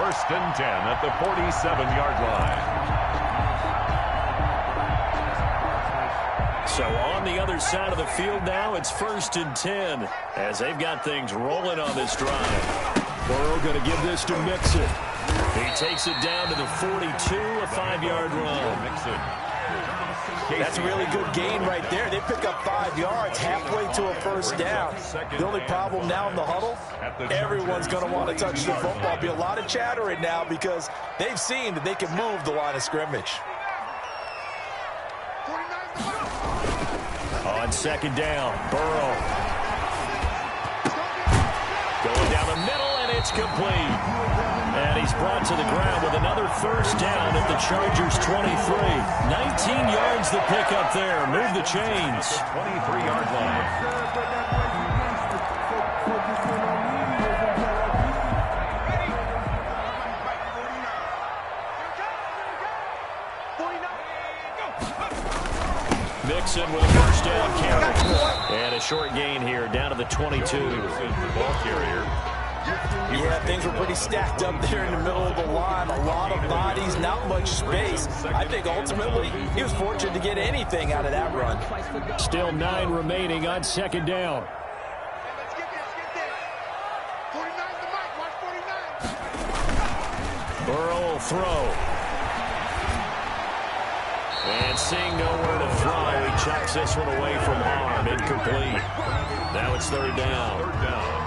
First and 10 at the 47-yard line. So on the other side of the field now, it's first and 10 as they've got things rolling on this drive. Burrow going to give this to Mixon. He takes it down to the 42, a 5-yard run. Mixon. That's a really good gain right there. They pick up 5 yards halfway to a first down. The only problem now in the huddle, everyone's going to want to touch the football. Be a lot of chattering now because they've seen that they can move the line of scrimmage. On second down, Burrow. Going down the middle, and it's complete. And he's brought to the ground with another first down at the Chargers' 23. 19 yards to pick up there. Move the chains. 23-yard line. Mixon with a first down carry. And a short gain here down to the 22. Ball carrier. Yeah, things were pretty stacked up there in the middle of the line. A lot of bodies, not much space. I think ultimately he was fortunate to get anything out of that run. Still 9 remaining on second down. Burrow will throw. And seeing nowhere to throw, he chucks this one away from harm. Incomplete. Now it's third down.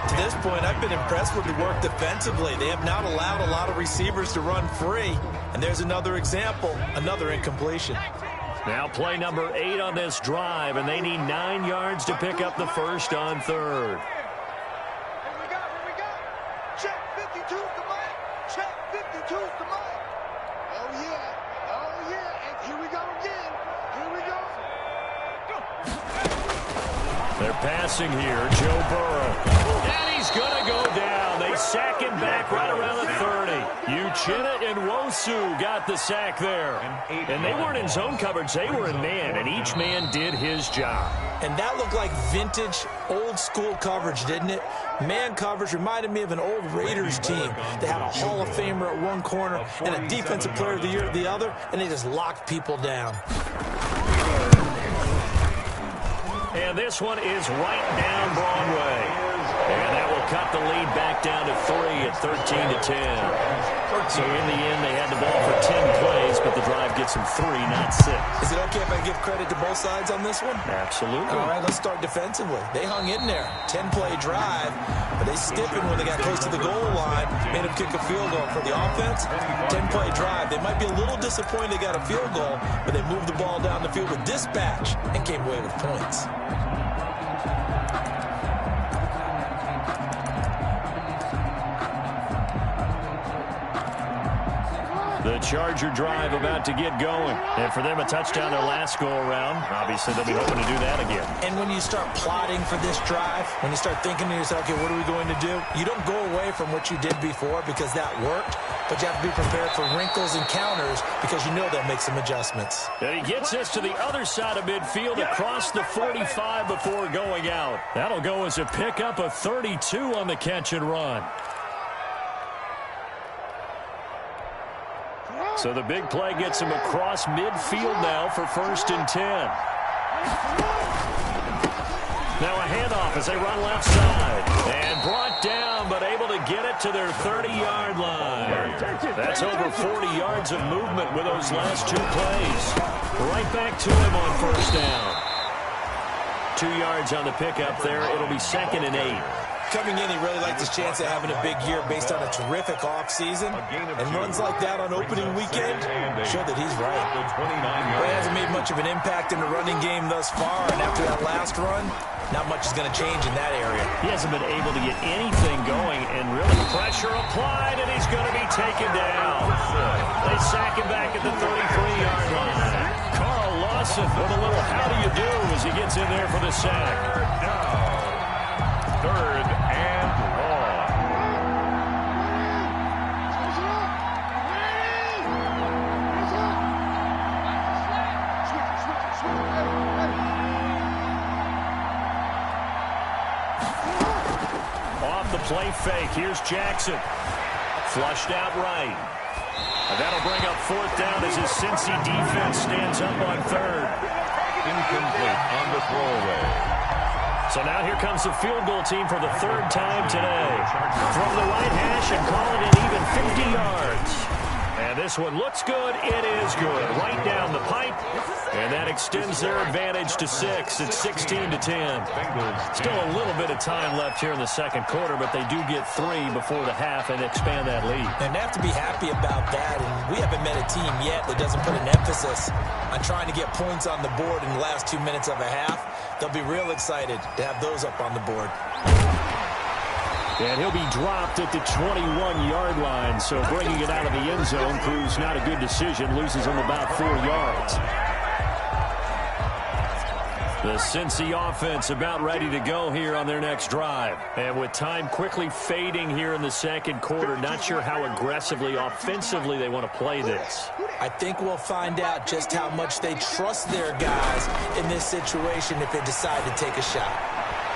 To this point, I've been impressed with the work defensively. They have not allowed a lot of receivers to run free. And there's another example, another incompletion. Now play number 8 on this drive, and they need 9 yards to pick up the first on third. Here we go. Check 52's the mic. Check 52's the mic. Oh, yeah. And here we go again. Here we go. They're passing here, Joe Burrow. And he's going to go down. They sack him back right around the 30. Uchenna and Wosu got the sack there. And they weren't in zone coverage. They were in man, and each man did his job. And that looked like vintage, old-school coverage, didn't it? Man coverage reminded me of an old Raiders team. They had a Hall of Famer at one corner and a Defensive Player of the Year at the other, and they just locked people down. And this one is right down Broadway. And that will cut the lead back down to 3 at 13-10. So in the end, they had the ball for 10 plays, but the drive gets them 3, not 6. Is it okay if I give credit to both sides on this one? Absolutely. All right, let's start defensively. They hung in there. 10-play drive, but they stiffened when they got close to the goal line, made them kick a field goal. For the offense, 10-play drive. They might be a little disappointed they got a field goal, but they moved the ball down the field with dispatch and came away with points. The Charger drive about to get going. And for them, a touchdown their last go-around. Obviously, they'll be hoping to do that again. And when you start plotting for this drive, when you start thinking to yourself, okay, what are we going to do? You don't go away from what you did before because that worked, but you have to be prepared for wrinkles and counters because you know they'll make some adjustments. And he gets this to the other side of midfield across the 45 before going out. That'll go as a pickup of 32 on the catch and run. So the big play gets him across midfield now for first and 10. Now a handoff as they run left side. And brought down, but able to get it to their 30-yard line. That's over 40 yards of movement with those last 2 plays. Right back to him on first down. 2 yards on the pickup there. It'll be second and 8. Coming in, he really liked his chance of having a big year based on a terrific offseason. And runs like that on opening weekend show that he's right. But he hasn't made much of an impact in the running game thus far. And after that last run, not much is going to change in that area. He hasn't been able to get anything going, and really pressure applied, and he's going to be taken down. They sack him back at the 33-yard line. Carl Lawson with a little how do you do as he gets in there for the sack. Third and long. Off the play fake. Here's Jackson. Flushed out right. And that'll bring up fourth down as his Cincy defense stands up on third. Incomplete on the throwaway. So now here comes the field goal team for the third time today. From the right hash and call it an even 50 yards. And this one looks good. It is good. Right down the pipe. And that extends their advantage to 6. It's 16-10. Still a little bit of time left here in the second quarter, but they do get 3 before the half and expand that lead. And they have to be happy about that. And we haven't met a team yet that doesn't put an emphasis on trying to get points on the board in the last 2 minutes of a half. They'll be real excited to have those up on the board. And he'll be dropped at the 21-yard line, so bringing it out of the end zone proves not a good decision. Loses him about 4 yards. The Cincy offense about ready to go here on their next drive. And with time quickly fading here in the second quarter, not sure how aggressively, offensively they want to play this. I think we'll find out just how much they trust their guys in this situation if they decide to take a shot.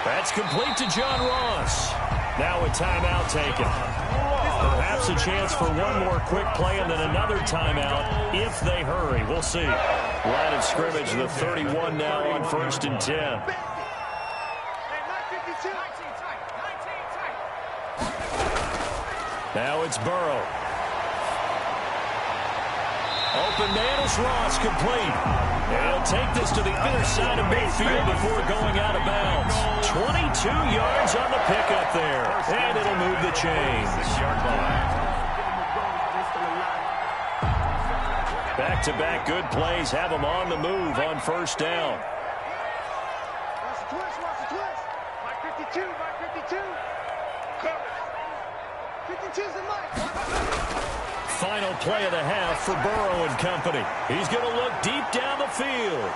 That's complete to John Ross. Now a timeout taken. Perhaps a chance for one more quick play and then another timeout if they hurry. We'll see. Line of scrimmage, the 31 now on 1st and 10. Now it's Burrow. Open man is Ross, complete. And he'll take this to the other side of midfield before going out of bounds. 22 yards on the pickup there. And it'll move the chains. Back-to-back good plays have them on the move on first down. Watch the twist. Mike 52, Mike 52. Cover. 52's the Mike. Final play of the half for Burrow and company. He's going to look deep down the field.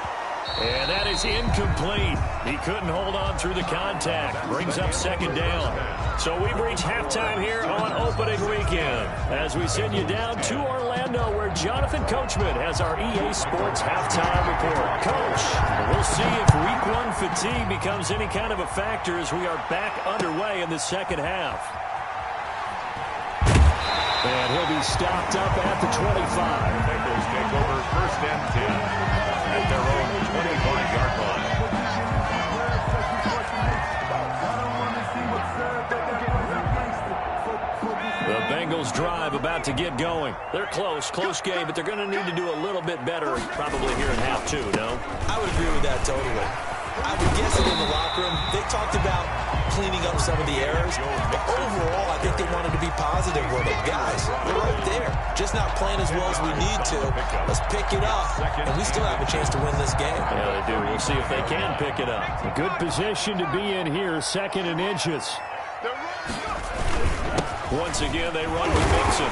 And that is incomplete. He couldn't hold on through the contact. Brings up second down. So we've reached halftime here on opening weekend as we send you down to Orlando where Jonathan Coachman has our EA Sports halftime report. Coach, we'll see if week 1 fatigue becomes any kind of a factor as we are back underway in the second half. And he'll be stopped up at the 25. Bengals take over 1st and 10 at their own 25-yard line. The Bengals drive about to get going. They're close game, but they're going to need to do a little bit better probably here in half 2, no? I would agree with that totally. I would guess it in the locker room. They talked about cleaning up some of the errors. But overall, I think they wanted to be positive with it. Guys, we're right there. Just not playing as well as we need to. Let's pick it up. And we still have a chance to win this game. Yeah, they do. We'll see if they can pick it up. A good position to be in here, 2nd and inches. Once again, they run with Mixon.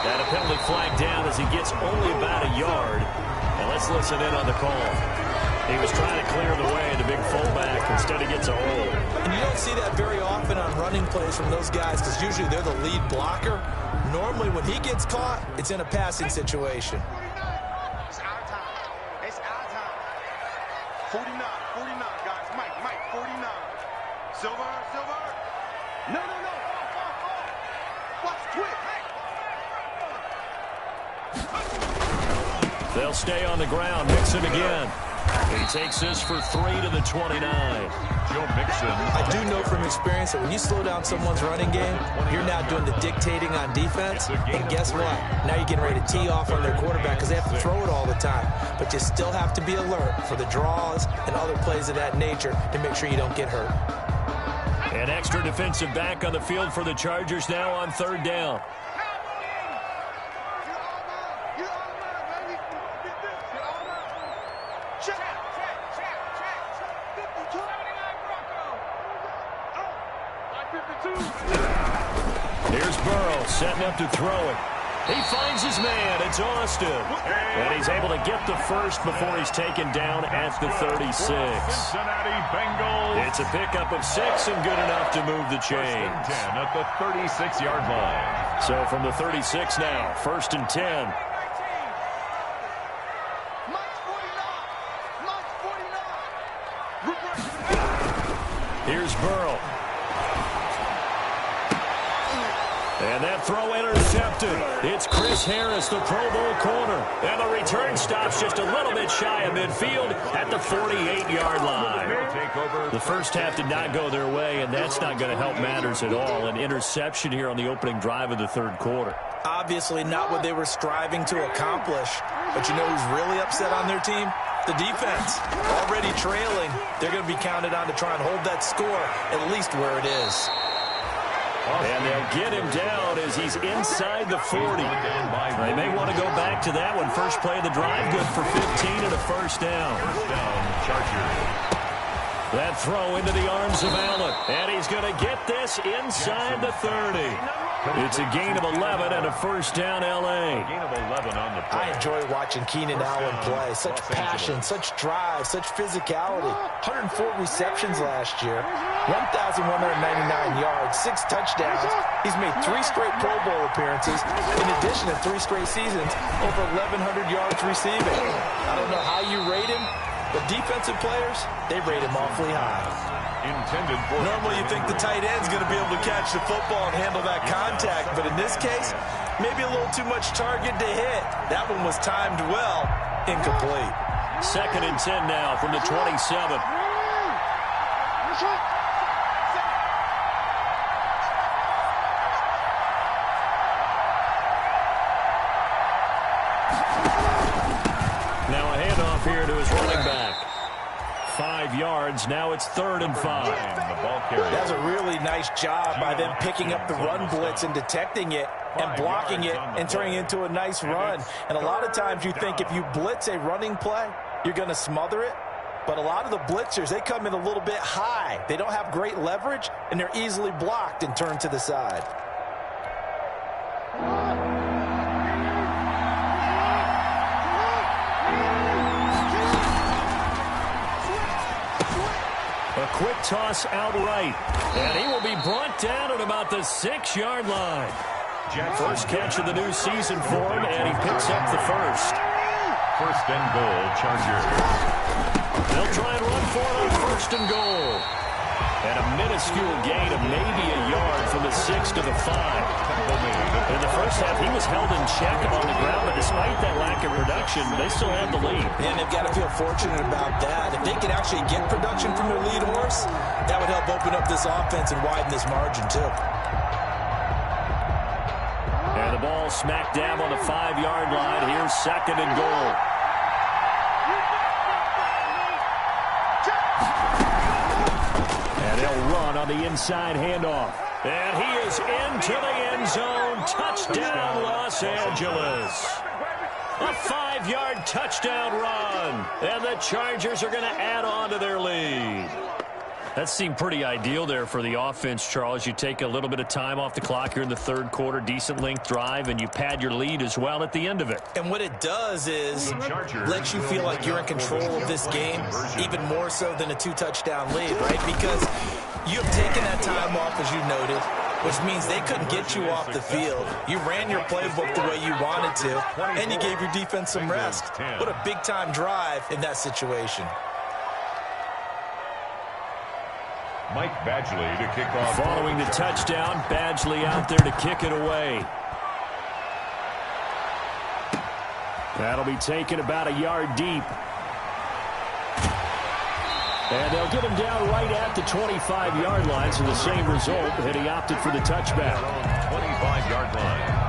And a penalty flag down as he gets only about a yard. And let's listen in on the call. He was trying to clear the way, the big fullback. Instead, he gets a hole. And you don't see that very often on running plays from those guys because usually they're the lead blocker. Normally, when he gets caught, it's in a passing situation. It's our time. It's our time. 49, guys. Mike, 49. Silver. No. Watch twist. They'll stay on the ground. Mixon again. He takes this for 3 to the 29. Joe Mixon. I do know from experience that when you slow down someone's running game, you're now doing the dictating on defense. And guess what? Now you're getting ready to tee off on their quarterback because they have to throw it all the time. But you still have to be alert for the draws and other plays of that nature to make sure you don't get hurt. An extra defensive back on the field for the Chargers now on 3rd down. Here's Burrow setting up to throw it. He finds his man. It's Austin. And he's able to get the first before he's taken down at the 36. Cincinnati Bengals. It's a pickup of 6 and good enough to move the chains. 10 at the 36-yard line. So from the 36 now, 1st and 10. Here's Burrow. And that throw intercepted. It's Chris Harris, the Pro Bowl corner. And the return stops just a little bit shy of midfield at the 48-yard line. The first half did not go their way, and that's not going to help matters at all. An interception here on the opening drive of the third quarter. Obviously not what they were striving to accomplish. But you know who's really upset on their team? The defense. Already trailing. They're going to be counted on to try and hold that score at least where it is. And they'll get him down as he's inside the 40. They may want to go back to that one. First play of the drive, good for 15 and a first down. Chargers. That throw into the arms of Allen. And he's going to get this inside the 30. It's a gain of 11 and a first down, L.A. Gain of 11 on the play. I enjoy watching Keenan Allen play. Such passion, such drive, such physicality. 104 receptions last year, 1,199 yards, 6 touchdowns. He's made 3 straight Pro Bowl appearances. In addition to 3 straight seasons, over 1,100 yards receiving. I don't know how you rate him, but defensive players, they rate him awfully high. Intended for normally you think the tight end's going to be able to catch the football and handle that contact, but in this case, maybe a little too much target to hit. That one was timed well, incomplete. 2nd and 10 now from the 27. Now a handoff here to his running back. 5 yards. Now it's 3rd and 5. the ball carrier. That's a really nice job by them picking up the run blitz and detecting it and blocking it and turning it into a nice run. And a lot of times you think if you blitz a running play, you're going to smother it. But a lot of the blitzers, they come in a little bit high. They don't have great leverage, and they're easily blocked and turned to the side. A quick toss outright, and he will be brought down at about the 6-yard line. First catch of the new season for him, and he picks up the first. 1st and goal, Chargers. They'll try and run for it on 1st and goal. And a minuscule gain of maybe a yard from the 6 to the 5. In the first half, he was held in check on the ground, but despite that lack of production, they still have the lead. And they've got to feel fortunate about that. If they can actually get production from their lead horse, that would help open up this offense and widen this margin, too. And the ball smack dab on the 5-yard line. Here's 2nd and goal. And they'll run on the inside handoff. And he is into the end zone. Touchdown, Los Angeles. A 5-yard touchdown run. And the Chargers are going to add on to their lead. That seemed pretty ideal there for the offense, Charles. You take a little bit of time off the clock here in the third quarter, decent length drive, and you pad your lead as well at the end of it. And what it does is let you feel like you're in control of this game, even more so than a 2-touchdown lead, right? Because you've taken that time off, as you noted, which means they couldn't get you off the field. You ran your playbook the way you wanted to, and you gave your defense some rest. What a big-time drive in that situation. Mike Badgley to kick off. Following the touchdown, Badgley out there to kick it away. That'll be taken about a yard deep. And they'll get him down right at the 25-yard line, so the same result, and he opted for the touchback. 25-yard line.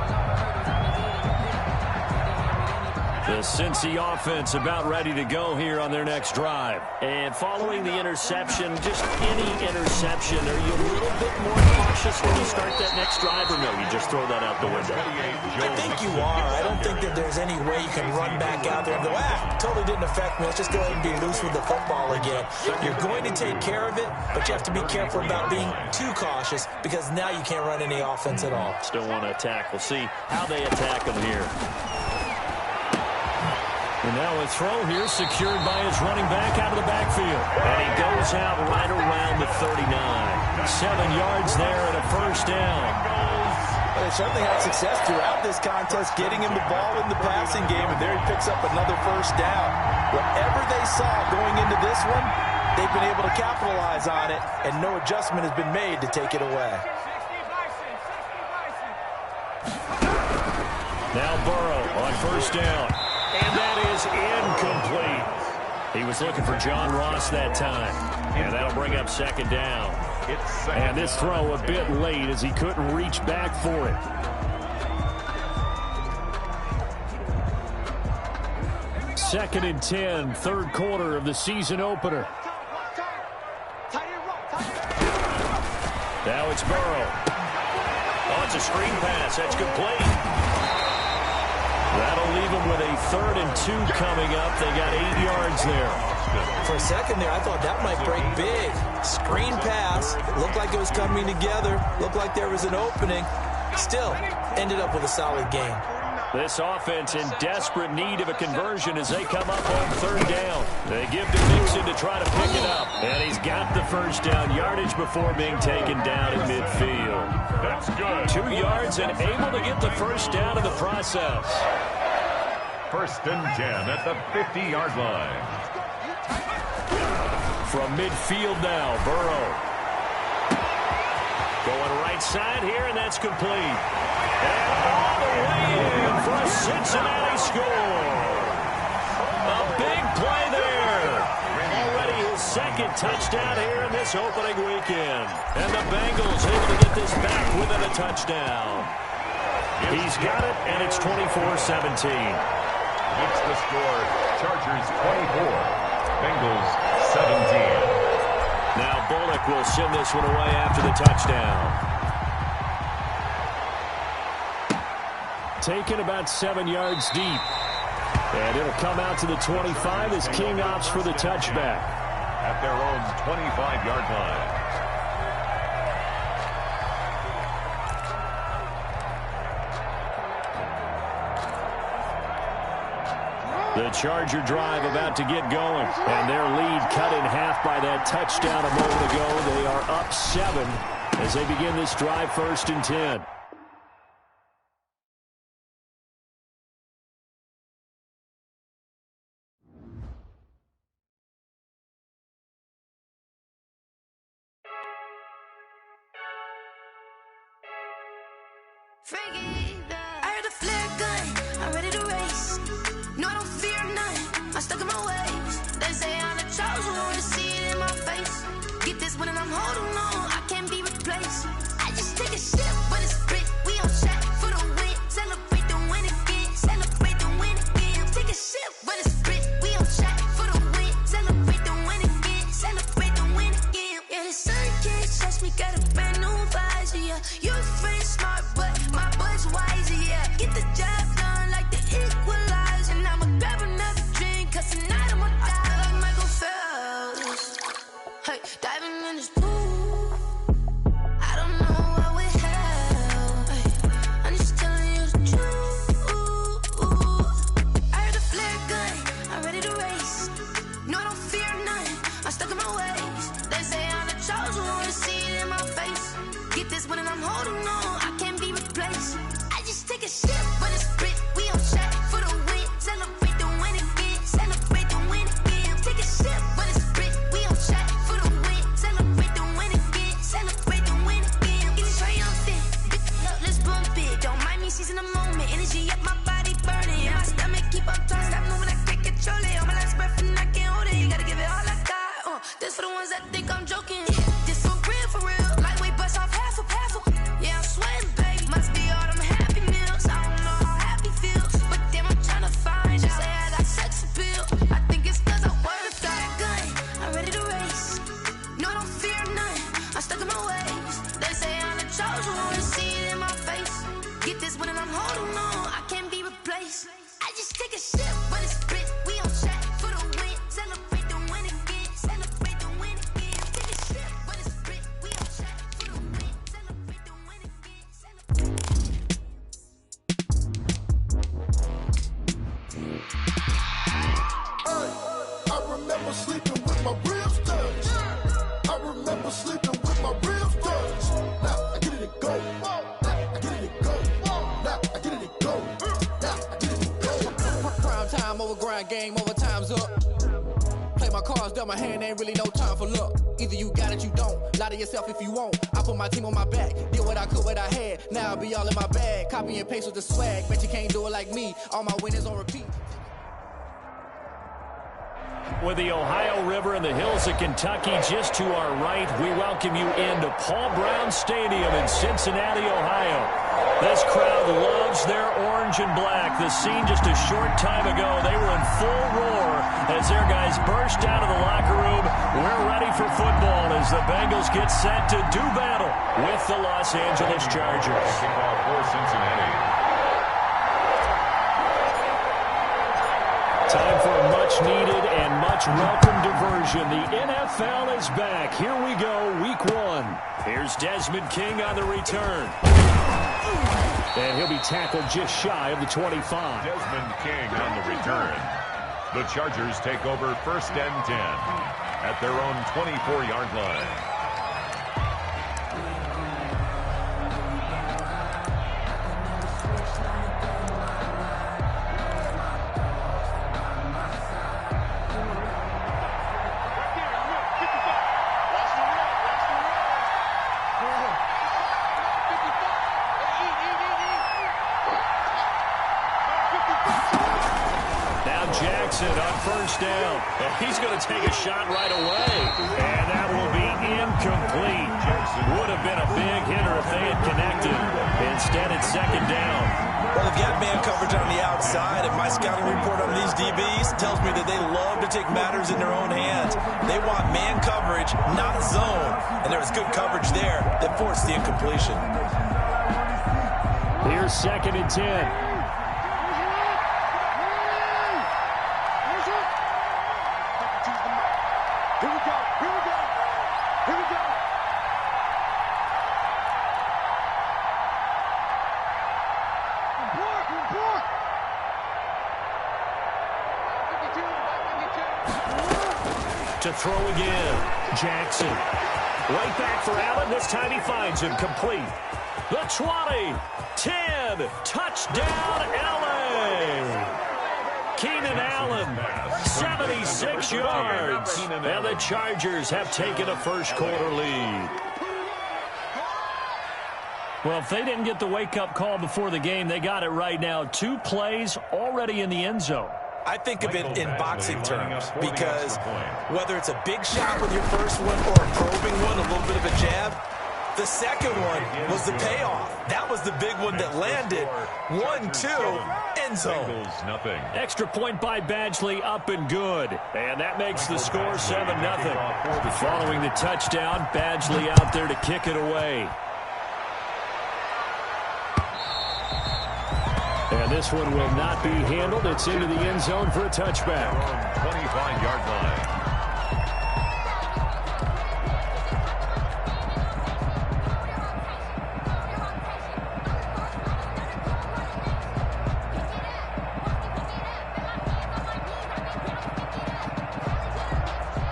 The Cincy offense about ready to go here on their next drive. And following the interception, just any interception, are you a little bit more cautious when you start that next drive, or no, you just throw that out the window? I think you are. I don't think that there's any way you can run back out there and go, totally didn't affect me. Let's just go ahead and be loose with the football again. You're going to take care of it, but you have to be careful about being too cautious because now you can't run any offense at all. Still want to attack. We'll see how they attack them here. And now a throw here secured by his running back out of the backfield. And he goes out right around the 39. 7 yards there and a first down. Well, they certainly had success throughout this contest getting him the ball in the passing game, and there he picks up another first down. Whatever they saw going into this one, they've been able to capitalize on it, and no adjustment has been made to take it away. Now Burrow on first down. And that is incomplete. He was looking for John Ross that time. And that'll bring up second down. And this throw a bit late as he couldn't reach back for it. Second and 10, third quarter of the season opener. Now it's Burrow. Oh, it's a screen pass. That's complete. That'll leave them with a 3rd and 2 coming up. They got 8 yards there. For a second there, I thought that might break big. Screen pass. Looked like it was coming together. Looked like there was an opening. Still, ended up with a solid game. This offense in desperate need of a conversion as they come up on 3rd down. They give to Mixon to try to pick it up. And he's got the first down yardage before being taken down at midfield. That's good. 2 yards and able to get the first down in the process. 1st and 10 at the 50-yard line. From midfield now, Burrow. Going right side here, and that's complete. And all the way in for a Cincinnati score. A big play there. Already his 2nd touchdown here in this opening weekend. And the Bengals able to get this back within a touchdown. He's got it, and it's 24-17. What's the score? Chargers 24, Bengals 17. Now Bullock will send this one away after the touchdown. Taken about 7 yards deep. And it'll come out to the 25 as King opts for the touchback. At their own 25-yard line. The Charger drive about to get going. And their lead cut in half by that touchdown a moment ago. They are up 7 as they begin this drive 1st and 10. I heard a flare gun, I'm ready to race. No, I don't fear none, I'm stuck in my ways. They say I'm the chosen one, to see it in my face. Get this one and I'm holding on, I can't be replaced. I just take a sip, but it's split, we on shot for the win. Celebrate the win again, celebrate the win again. Take a sip, but it's split, we on shot for the win. Celebrate the win again, celebrate the win again. Yeah, the sun can't touch me, got a brand new visor, yeah. You're friend smart, but my bud's wiser, yeah. Get the job done like the equalizer. And I'ma grab another drink, cause tonight I'ma die like Michael Phelps. Hey, diving in this pool, I don't know what we have. Hey, I'm just telling you the truth. I heard a flare gun, I'm ready to race. No, I don't fear none, I'm stuck in my ways. They say I'm the chosen one, to see it in my face. Get this one and I'm holding on, I can't be replaced. I just take a sip, but it's split, we on shot for the win. Celebrate the win again, celebrate the win again. Take a sip, but it's split, we on shot for the win. Celebrate the win again, celebrate the win again. Get it triumphant, up, let's bump it. Don't mind me seizing the moment, energy up my body burning. My stomach keep up trying, stop moving, I can't control it. On my last breath and I can't hold it, you gotta give it all I got. This for the ones that think I'm joking. This for real, lightweight bust off half a. Yeah, I'm sweating, babe. Must be all them happy meals. I don't know how happy feels, but damn, I'm trying to find you. Say I got sex appeal. I think it's cause I work got a gun. I'm ready to race. No, I don't fear none. I'm stuck in my ways. They say I'm the chosen one, to see it in my face. Get this one and I'm holding on, I can't be replaced. I just take a sip, but it's split. We on shot for the win. Celebrate the win again. Celebrate the win again. Take a sip, but it's split. We on shot for the win. Celebrate the win again. I remember sleeping with my ribs touched. I remember sleeping with my ribs touched. Now I get it to go. Now I get it to go. Now I get it to go. Now I get it to go. Prime time over grind game, over time's up. Play my cards dealt my hand, ain't really no time for luck. Either you got it, you don't. Lie to yourself if you won't. I put my team on my back, did what I could, what I had. Now I'll be all in my bag. Copy and paste with the swag. Bet you can't do it like me. All my winners on repeat. With the Ohio River and the hills of Kentucky just to our right, we welcome you into Paul Brown Stadium in Cincinnati, Ohio. This crowd loves their orange and black. The scene just a short time ago, they were in full roar as their guys burst out of the locker room. We're ready for football as the Bengals get set to do battle with the Los Angeles Chargers. Kickoff for Cincinnati. Time for a much-needed and much-welcome diversion. The NFL is back. Here we go, Week 1. Here's Desmond King on the return. And he'll be tackled just shy of the 25. Desmond King on the return. The Chargers take over 1st and 10 at their own 24-yard line. Jackson on 1st down. And he's going to take a shot right away. And that will be incomplete. Would have been a big hitter if they had connected. Instead, it's 2nd down. Well, they've got man coverage on the outside, and my scouting report on these DBs tells me that they love to take matters in their own hands. They want man coverage, not zone. And there was good coverage there that forced the incompletion. Here's 2nd and 10. To throw again. Jackson. Right back for Allen. This time he finds him complete. The 20. 10. Touchdown, LA. Keenan Allen. 76 yards. And the Chargers have taken a first-quarter lead. Well, if they didn't get the wake-up call before the game, they got it right now. 2 plays already in the end zone. I think of it in boxing terms because whether it's a big shot with your first one or a probing one, a little bit of a jab, the second one was the payoff. That was the big one that landed. 1-2, end zone. Extra point by Badgley, up and good. And that makes the score 7-0. Following the touchdown, Badgley out there to kick it away. And this one will not be handled. It's into the end zone for a touchback. 25-yard line.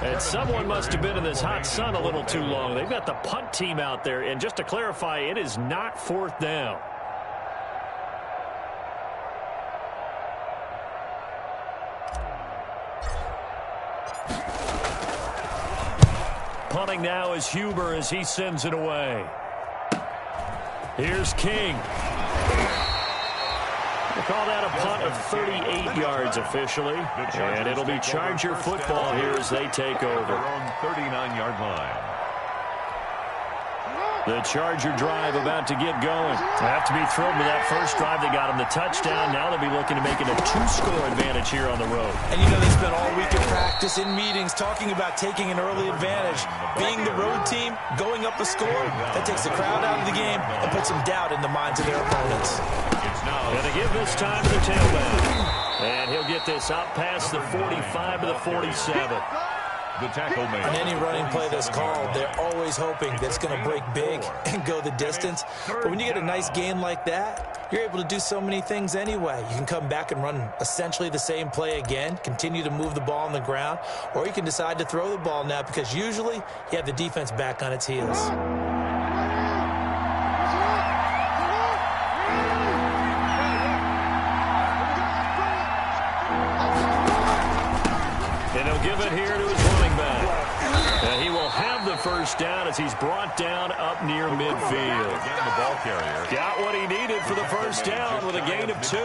And someone must have been in this hot sun a little too long. They've got the punt team out there. And just to clarify, it is not 4th down. Punting now is Huber as he sends it away. Here's King. We'll call that a punt of 38 yards officially. And it'll be Charger football here as they take over. Their own 39-yard line. The Charger drive about to get going. They have to be thrilled with that first drive. They got them the touchdown. Now they'll be looking to make it a 2-score advantage here on the road. And you know they spent all week in practice, in meetings, talking about taking an early advantage. Being the road team, going up a score, that takes the crowd out of the game and puts some doubt in the minds of their opponents. Going to give this time to the tailback. And he'll get this out past the 45 to the 47. The tackle made. On any running play that's called, they're always hoping that it's going to break big and go the distance. But when you get a nice gain like that, you're able to do so many things anyway. You can come back and run essentially the same play again, continue to move the ball on the ground, or you can decide to throw the ball now because usually you have the defense back on its heels. He'll give it here to his running back. And he will have the first down as he's brought down up near midfield. Again, the ball carrier Got what he needed for the first down with a gain of 2.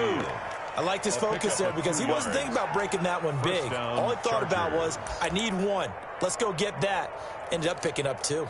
I liked his focus there because he wasn't thinking about breaking that one big. All he thought about was, I need 1. Let's go get that. Ended up picking up 2.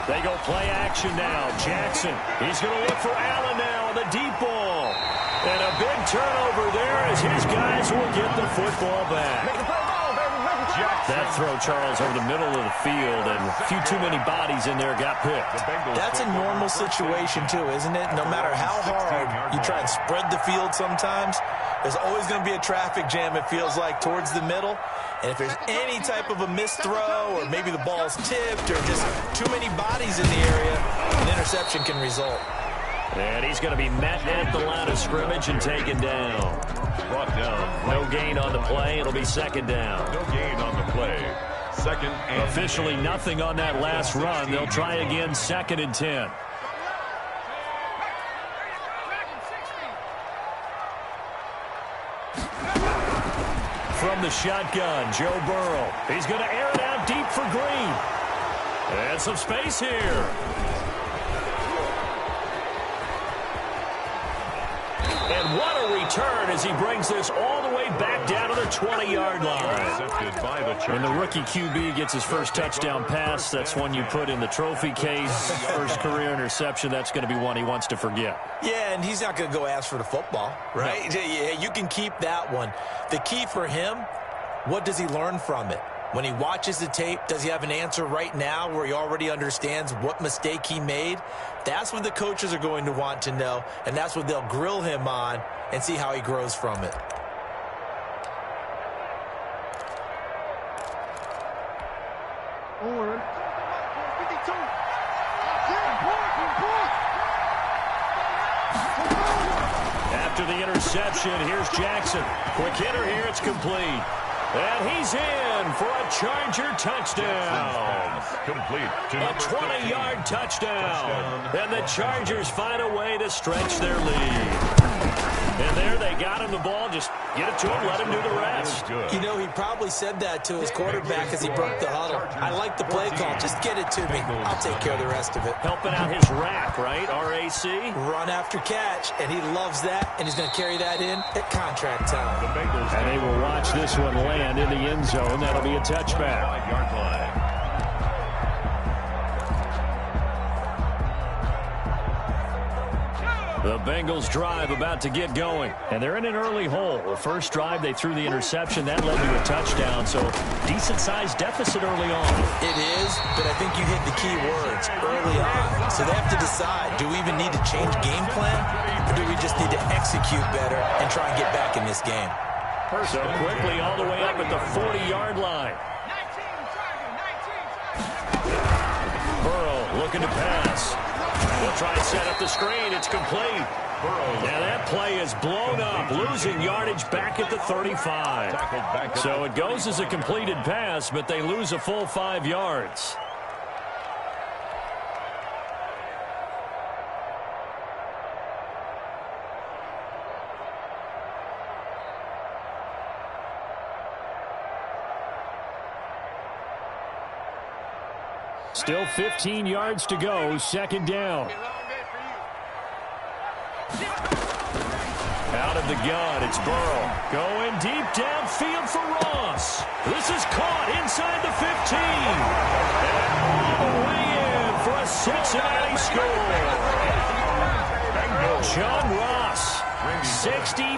They go play action now. Jackson, he's going to look for Allen now on the deep ball. And a big turnover there as his guys will get the football back. That throw, Charles, over the middle of the field, and a few too many bodies in there got picked. That's a normal situation, too, isn't it? No matter how hard you try and spread the field sometimes, there's always going to be a traffic jam, it feels like, towards the middle. And if there's any type of a missed throw or maybe the ball's tipped or just too many bodies in the area, an interception can result. And he's going to be met at the line of scrimmage and taken down. brought down. No gain on the play. It'll be second down. No gain on the play. Second and officially nothing on that last run. They'll try again, 2nd and 10. From the shotgun, Joe Burrow. He's going to air it out deep for Green. And some space here. And what a return as he brings this all the way back down to the 20-yard line. When the rookie QB gets his first touchdown pass, that's one you put in the trophy case. First career interception, that's going to be one he wants to forget. Yeah, and he's not going to go ask for the football, right? No. Yeah, you can keep that one. The key for him, what does he learn from it? When he watches the tape, does he have an answer right now where he already understands what mistake he made? That's what the coaches are going to want to know, and that's what they'll grill him on and see how he grows from it. After the interception, here's Jackson. Quick hitter here, it's complete. And he's in for a Charger touchdown. Complete. A 20-yard touchdown. And the Chargers find a way to stretch their lead. And there they got him the ball. Just get it to him, let him do the rest. You know, he probably said that to his quarterback as he broke the huddle. I like the play call. Just get it to me. I'll take care of the rest of it. Helping out his rack, right? RAC. Run after catch, and he loves that, and he's going to carry that in at contract time. And they will watch this one land in the end zone. That'll be a touchback. 5-yard line. The Bengals drive about to get going. And they're in an early hole. The first drive, they threw the interception. That led to a touchdown. So decent-sized deficit early on. It is, but I think you hit the key words early on. So they have to decide, do we even need to change game plan? Or do we just need to execute better and try and get back in this game? So quickly all the way up at the 40-yard line. Burrow looking to pass. They'll try and set up the screen. It's complete. Now that play is blown up, losing yardage back at the 35. So it goes as a completed pass, but they lose a full 5 yards. Still 15 yards to go, 2nd down. Out of the gun, it's Burrow. Going deep downfield for Ross. This is caught inside the 15. And all the way in for a Cincinnati score. John Ross, 65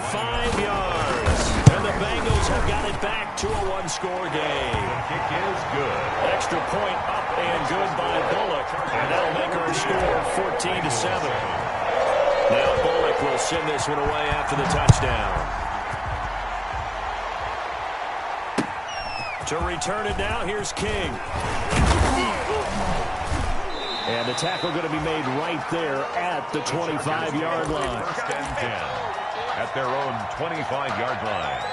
yards. And the Bengals have got it back to a 1-score game. Kick is good. Extra point up and good by Bullock. And that'll make our score 14-7. Now Bullock will send this one away after the touchdown. To return it now, here's King. And the tackle going to be made right there at the 25-yard line. 1st and 10 at their own 25-yard line.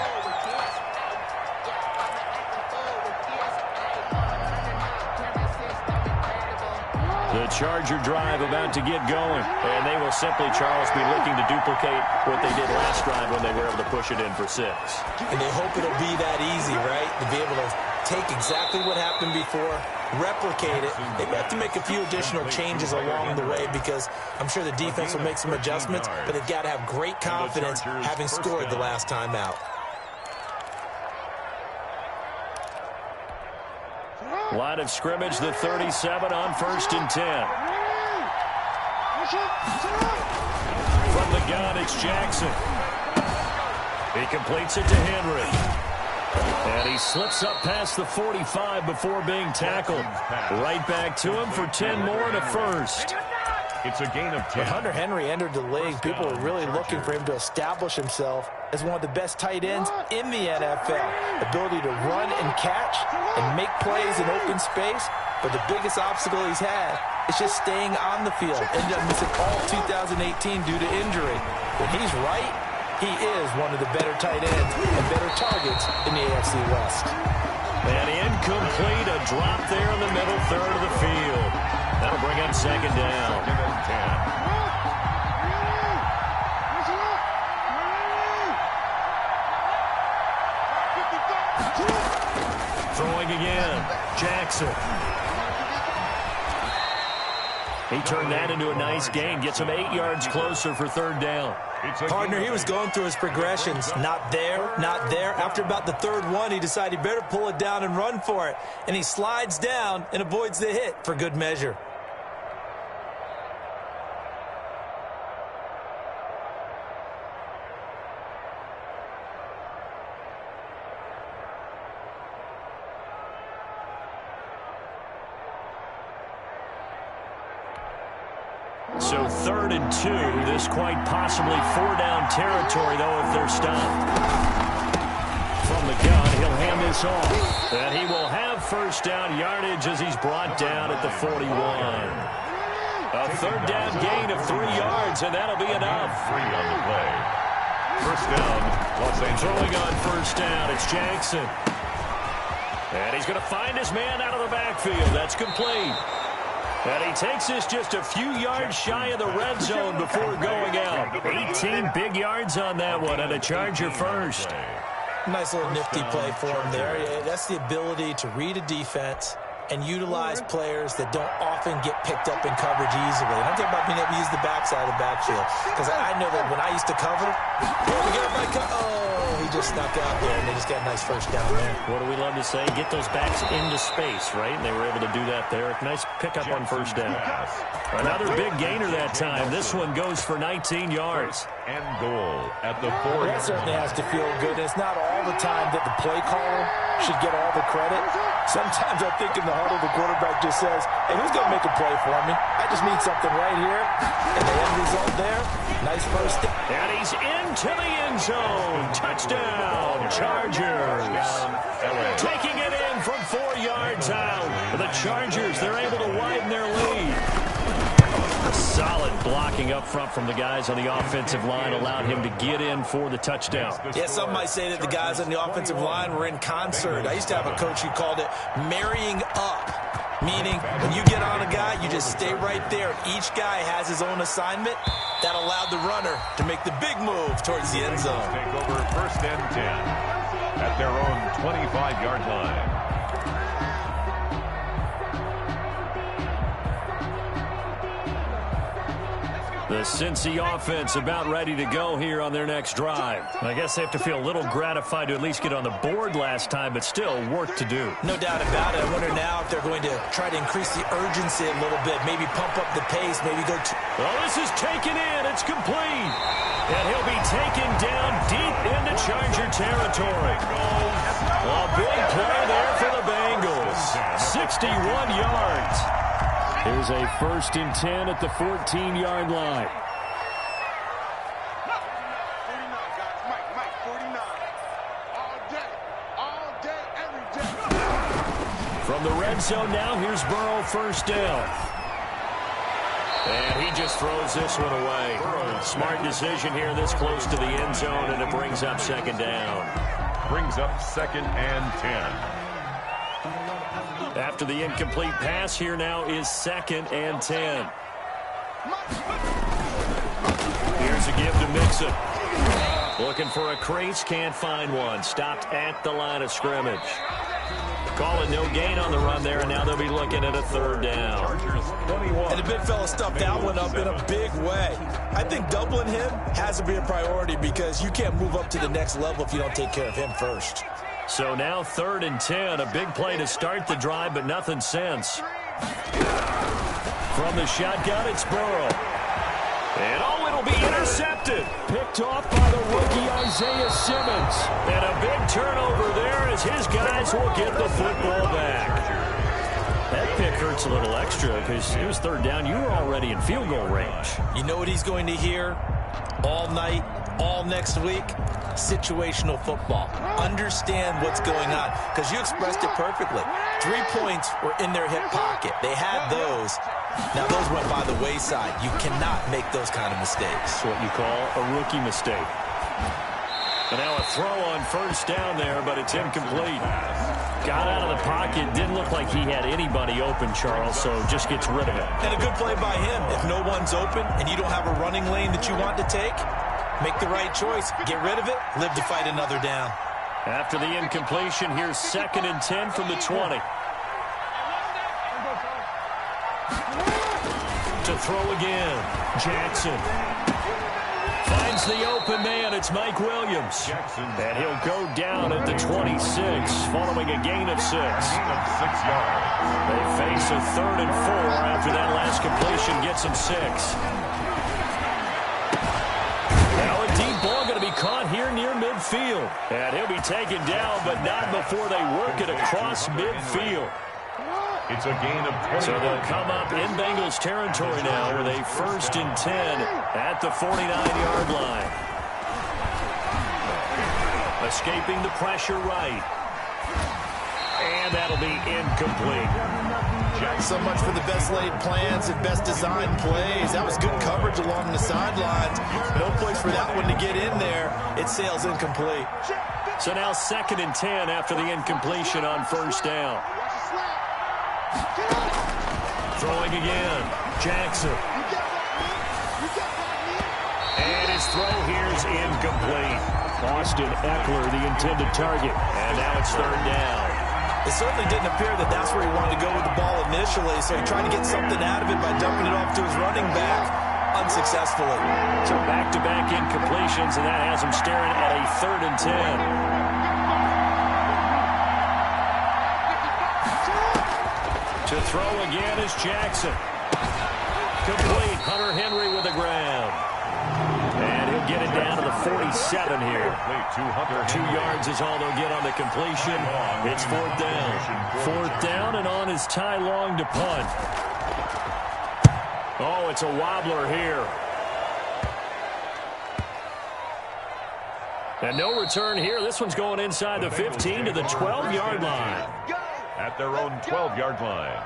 The Charger drive about to get going. And they will simply, Charles, be looking to duplicate what they did last drive when they were able to push it in for 6. And they hope it'll be that easy, right? To be able to take exactly what happened before, replicate it. They have to make a few additional changes along the way because I'm sure the defense will make some adjustments, but they've got to have great confidence having scored the last time out. Line of scrimmage, the 37 on 1st and 10. From the gun, it's Jackson. He completes it to Henry. And he slips up past the 45 before being tackled. Right back to him for 10 more and a first. It's a gain of 10. When Hunter Henry entered the league, people were really looking for him to establish himself as one of the best tight ends in the NFL. Ability to run and catch and make plays in open space. But the biggest obstacle he's had is just staying on the field. Ended up missing all 2018 due to injury. When he's right, he is one of the better tight ends and better targets in the AFC West. And incomplete, a drop there in the middle third of the field. That'll bring up 2nd down. 2nd and 10. Throwing again, Jackson. He turned that into a nice gain, gets him 8 yards closer for 3rd down. Partner, he was going through his progressions. Not there, not there. After about the 3rd one, he decided he better pull it down and run for it. And he slides down and avoids the hit for good measure. So 3rd and 2, this quite possibly 4-down territory, though, if they're stopped. From the gun, he'll hand this off. And he will have 1st down yardage as he's brought down at the 41. A 3rd down gain of 3 yards, and that'll be enough. 3 on the play. 1st down, Los Angeles. Throwing on 1st down, it's Jackson. And he's going to find his man out of the backfield. That's complete. And he takes this just a few yards shy of the red zone before going out. 18 big yards on that one, and a Charger first. Nice little nifty play for him there. Yeah, that's the ability to read a defense and utilize players that don't often get picked up in coverage easily. And I'm talking about being able to use the backside of the backfield. Because I know that when I used to cover, he just snuck out there, and they just got a nice 1st down there. What do we love to say? Get those backs into space, right? And they were able to do that there. Nice pickup on 1st down. Another big gainer that time. This one goes for 19 yards. And goal at the 4. That certainly has to feel good. It's not all the time that the play caller should get all the credit. Sometimes I think in the huddle, the quarterback just says, hey, who's going to make a play for me? I just need something right here. And the end result there, nice 1st down. And he's into the end zone. Touchdown, Chargers. Taking it in from 4 yards out. The Chargers, they're able to widen their lead. Solid blocking up front from the guys on the offensive line allowed him to get in for the touchdown. Yeah, some might say that the guys on the offensive line were in concert. I used to have a coach who called it marrying up, meaning when you get on a guy, you just stay right there. Each guy has his own assignment. That allowed the runner to make the big move towards the end zone. Take over 1st and 10 at their own 25-yard line. The Cincy offense about ready to go here on their next drive. I guess they have to feel a little gratified to at least get on the board last time, but still work to do. No doubt about it. I wonder now if they're going to try to increase the urgency a little bit, maybe pump up the pace, maybe go to... Well, this is taken in. It's complete. And he'll be taken down deep into Charger territory. A big play there for the Bengals. 61 yards. Here's a 1st and 10 at the 14-yard line. 49. All day, every day. From the red zone now, here's Burrow 1st down. And he just throws this one away. Smart decision here this close to the end zone, and it brings up 2nd down. Brings up 2nd and 10. After the incomplete pass, here now is 2nd and 10. Here's a give to Mixon. Looking for a crease, can't find one. Stopped at the line of scrimmage. Call it no gain on the run there, and now they'll be looking at a 3rd down. And the big fella stuffed that one up in a big way. I think doubling him has to be a priority because you can't move up to the next level if you don't take care of him first. So now 3rd and 10, a big play to start the drive, but nothing since. From the shotgun, it's Burrow. And it'll be intercepted. Picked off by the rookie Isaiah Simmons. And a big turnover there as his guys will get the football back. That pick hurts a little extra because it was 3rd down. You were already in field goal range. You know what he's going to hear all night, all next week? Situational football. Understand what's going on because you expressed it perfectly. 3 points were in their hip pocket. They had those. Now, those went by the wayside. You cannot make those kind of mistakes. What you call a rookie mistake. And now a throw on 1st down there, but it's incomplete. Got out of the pocket. Didn't look like he had anybody open, Charles, so just gets rid of it. And a good play by him. If no one's open and you don't have a running lane that you want to take, make the right choice. Get rid of it. Live to fight another down. After the incompletion, here's 2nd and 10 from the 20. To throw again. Jackson finds the open man. It's Mike Williams. And he'll go down at the 26 following a gain of 6. They face a 3rd and 4 after that last completion gets him 6. Now a deep ball going to be caught here near midfield. And he'll be taken down, but not before they work it across midfield. It's a gain of 20. So they'll come up in Bengals territory now with a 1st and 10 at the 49-yard line. Escaping the pressure right. And that'll be incomplete. So much for the best laid plans and best designed plays. That was good coverage along the sidelines. No place for that one to get in there. It sails incomplete. So now 2nd and 10 after the incompletion on 1st down. Throwing again. Jackson. And his throw here's incomplete. Austin Eckler, the intended target. And now it's 3rd down. It certainly didn't appear that that's where he wanted to go with the ball initially, so he tried to get something out of it by dumping it off to his running back unsuccessfully. So back-to-back incompletions, and that has him staring at a 3rd and 10. To throw again is Jackson. Complete. Hunter Henry with the ground. And he'll get it down to the 47 here. 2 yards is all they'll get on the completion. It's 4th down. 4th down, and on is Ty Long to punt. Oh, it's a wobbler here. And no return here. This one's going inside the 15 to the 12-yard line. At their own 12-yard line.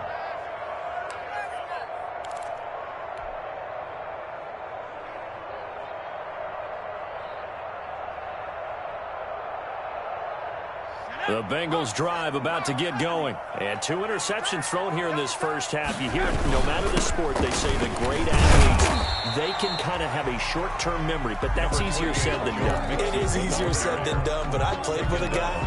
The Bengals drive about to get going. And 2 interceptions thrown here in this first half. You hear it, no matter the sport, they say the great athletes, they can kind of have a short-term memory, but that's easier said than done. It is easier said than done, but I played with a guy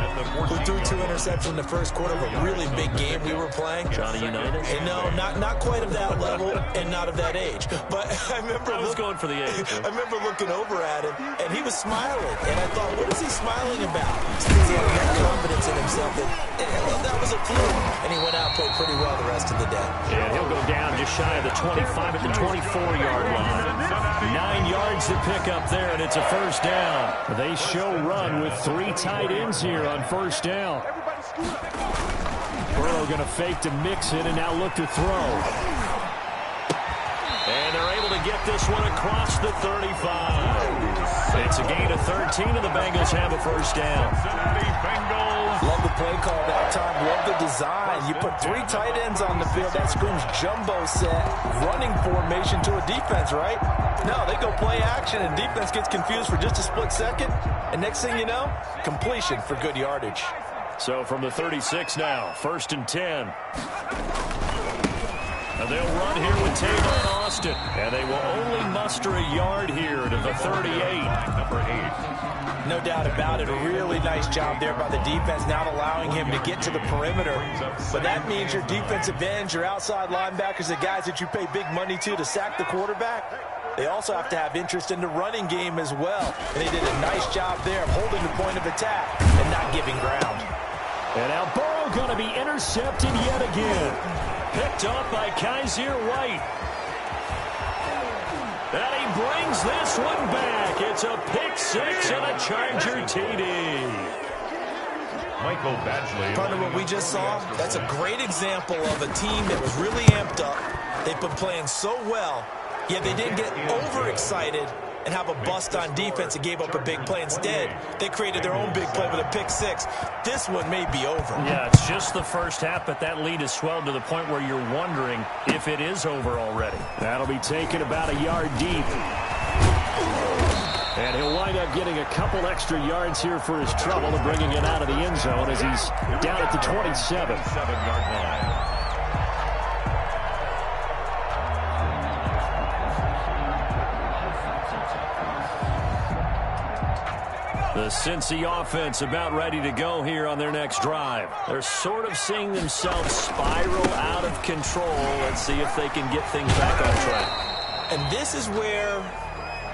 who threw 2 interceptions in the first quarter of a really big game we were playing. Johnny Unitas? And no, not quite of that level and not of that age. But I was going for the age. I remember looking over at him, and he was smiling. And I thought, what is he smiling about? Because he had that confidence in himself that was a fluke. And he went out and played pretty well the rest of the day. And he'll go down just shy of the 25 at the 24-yard line. 9 yards to pick up there, and it's a 1st down. They show run with 3 tight ends here on 1st down. Burrow going to fake to mix it and now look to throw. And they're able to get this one across the 35. It's a gain of 13, and the Bengals have a 1st down. Love the play call that time. Love the design. You put 3 tight ends on the field. That screams jumbo set, running formation to a defense, right? No, they go play action, and defense gets confused for just a split second. And next thing you know, completion for good yardage. So from the 36 now, 1st and 10. And they'll run here with Taylor and Austin. And they will only muster a yard here to the 38. Number 8. No doubt about it. A really nice job there by the defense, not allowing him to get to the perimeter. But that means your defensive ends, your outside linebackers, the guys that you pay big money to sack the quarterback, they also have to have interest in the running game as well. And they did a nice job there of holding the point of attack and not giving ground. And now Burrow going to be intercepted yet again. Picked up by Kaiser White. And he brings this one back. It's a pick six and a Charger TD. Michael Badgley. Partner, what we just saw, that's a great example of a team that was really amped up. They've been playing so well, yet they didn't get overexcited and have a bust on defense and gave up a big play. Instead, they created their own big play with a pick six. This one may be over. Yeah, it's just the first half, but that lead has swelled to the point where you're wondering if it is over already. That'll be taken about a yard deep. And he'll wind up getting a couple extra yards here for his trouble and bringing it out of the end zone as he's down at the 27. 7-yard line. The Cincy offense about ready to go here on their next drive. They're sort of seeing themselves spiral out of control. Let's see if they can get things back on track. And this is where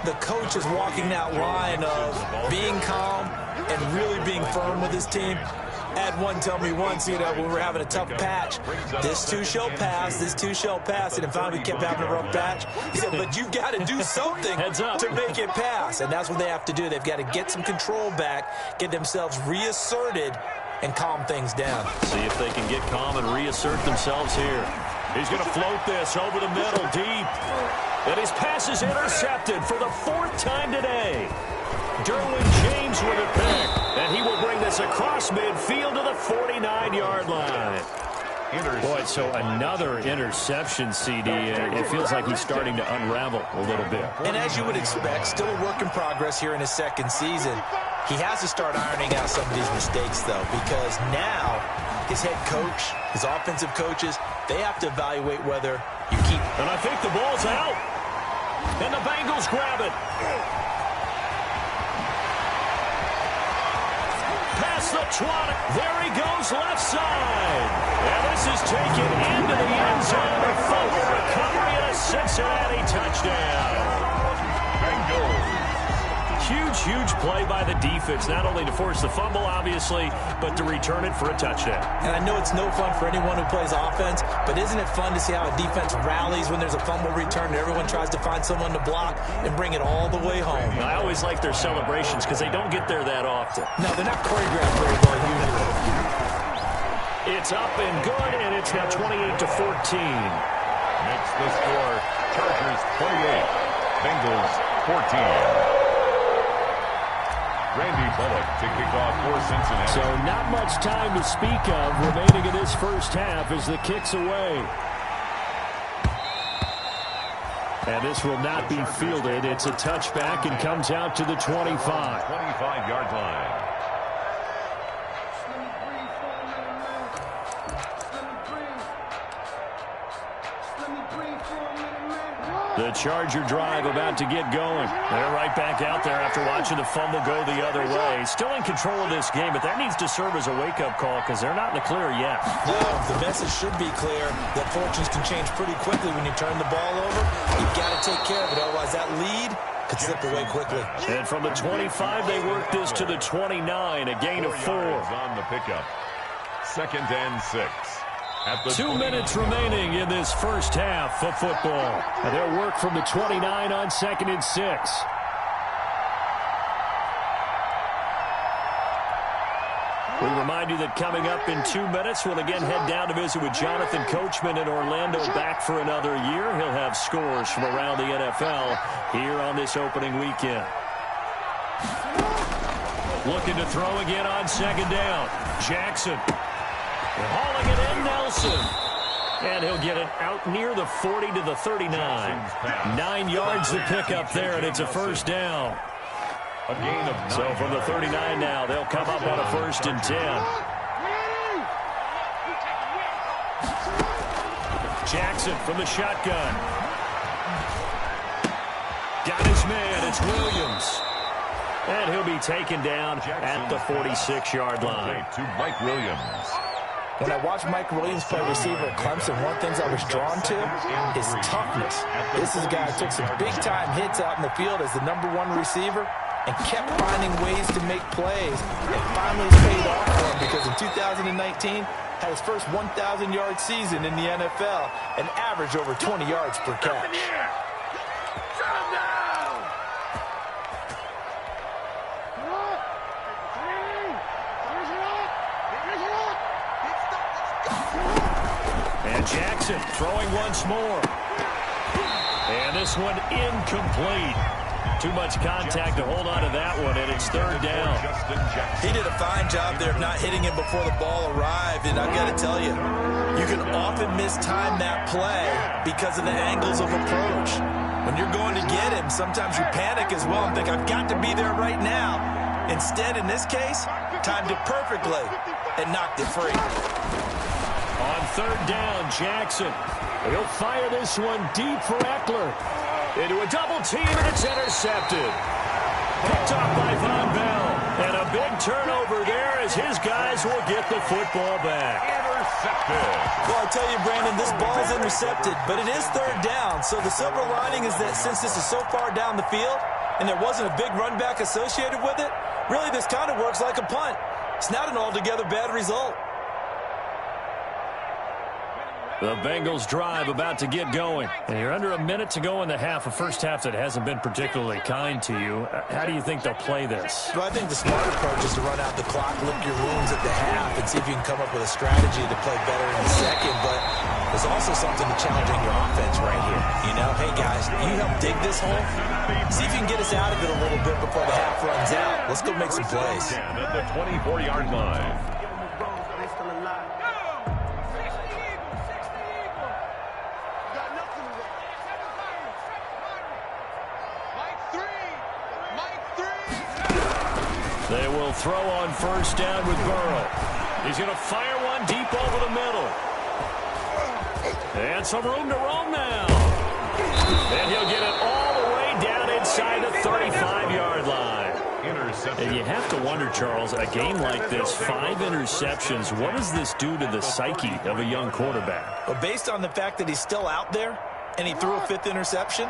the coach is walking that line of being calm and really being firm with his team. Had one tell me once, when we were having a tough patch, this too shall pass, this too shall pass, and finally we kept having a rough patch. He said, but you've got to do something to make it pass, and that's what they have to do. They've got to get some control back, get themselves reasserted, and calm things down. See if they can get calm and reassert themselves here. He's going to float this over the middle, deep. And his pass is intercepted for the 4th time today. Derwin James with a pick, and he will bring this across midfield to the 49-yard line. Boy, so another interception, CD. It feels like he's starting to unravel a little bit. And as you would expect, still a work in progress here in his second season. He has to start ironing out some of these mistakes, though, because now his head coach, his offensive coaches, they have to evaluate whether you keep. And I think the ball's out. And the Bengals grab it. The 20. There he goes, left side. And this is taken into the end zone. A fumble recovery and a Cincinnati touchdown. Bengals. Huge play by the defense, not only to force the fumble, obviously, but to return it for a touchdown. And I know it's no fun for anyone who plays offense, but isn't it fun to see how a defense rallies when there's a fumble return and everyone tries to find someone to block and bring it all the way home? I always like their celebrations because they don't get there that often. No, they're not choreographed very well usually. It's up and good, and it's now 28-14. Makes the score Chargers 28, Bengals 14. Randy Bullock to kick off for Cincinnati. So not much time to speak of remaining in this first half as the kick's away. And this will not be fielded. It's a touchback and comes out to the 25. 25-yard line. The Charger drive about to get going. They're right back out there after watching the fumble go the other way. Still in control of this game, but that needs to serve as a wake-up call because they're not in the clear yet. No, the message should be clear that fortunes can change pretty quickly when you turn the ball over. You've got to take care of it, otherwise that lead could slip away quickly. And from the 25, they work this to the 29, a gain of 4. On the pickup. 2nd and 6. 2 minutes remaining in this first half of football. And they'll work from the 29 on 2nd and 6. We remind you that coming up in 2 minutes, we'll again head down to visit with Jonathan Coachman in Orlando, back for another year. He'll have scores from around the NFL here on this opening weekend. Looking to throw again on 2nd down. Jackson. Hauling it in, Nelson. And he'll get it out near the 40 to the 39. 9 yards to pick up there, and it's a first down. A gain of 9. So from the 39 now, they'll come up on a 1st and 10. Jackson from the shotgun. Got his man. It's Williams. And he'll be taken down at the 46-yard line. To Mike Williams. When I watched Mike Williams play receiver at Clemson, one of the things I was drawn to is toughness. This is a guy who took some big-time hits out in the field as the #1 receiver and kept finding ways to make plays. And finally it's paid off for him because in 2019, had his first 1,000-yard season in the NFL and averaged over 20 yards per catch. And Jackson throwing once more. And this one incomplete. Too much contact to hold on to that one, and it's third down. He did a fine job there of not hitting him before the ball arrived, and I've got to tell you, you can often mistime that play because of the angles of approach. When you're going to get him, sometimes you panic as well and think, I've got to be there right now. Instead, in this case, timed it perfectly and knocked it free. On third down, Jackson. He'll fire this one deep for Eckler. Into a double team, and it's intercepted. Picked off by Von Bell. And a big turnover there as his guys will get the football back. Intercepted. Well, I tell you, Brandon, this ball's intercepted, but it is third down. So the silver lining is that since this is so far down the field and there wasn't a big run back associated with it, really this kind of works like a punt. It's not an altogether bad result. The Bengals drive about to get going. And you're under a minute to go in the half, a first half that hasn't been particularly kind to you. How do you think they'll play this? Well, I think the smart approach is to run out the clock, lick your wounds at the half, and see if you can come up with a strategy to play better in the second. But there's also something to challenging your offense right here. You know, hey, guys, you help dig this hole. See if you can get us out of it a little bit before the half runs out. Let's go make some plays. At the 24-yard line. They will throw on first down with Burrow. He's going to fire one deep over the middle. And some room to roam now. And he'll get it all the way down inside the 35-yard line. And you have to wonder, Charles, a game like this, 5 interceptions, what does this do to the psyche of a young quarterback? Well, based on the fact that he's still out there and he threw a 5th interception,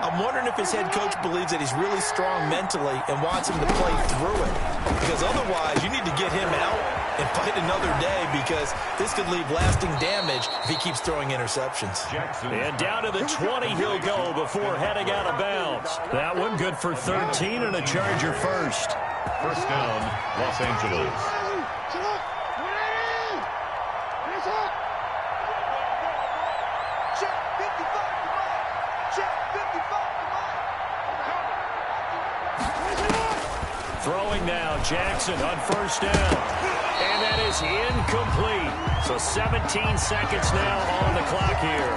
I'm wondering if his head coach believes that he's really strong mentally and wants him to play through it. Because otherwise, you need to get him out and fight another day because this could leave lasting damage if he keeps throwing interceptions. And down to the 20 he'll go before heading out of bounds. That one good for 13 and a Charger first. First down, Los Angeles. Throwing now, Jackson on first down. And that is incomplete. So 17 seconds now on the clock here.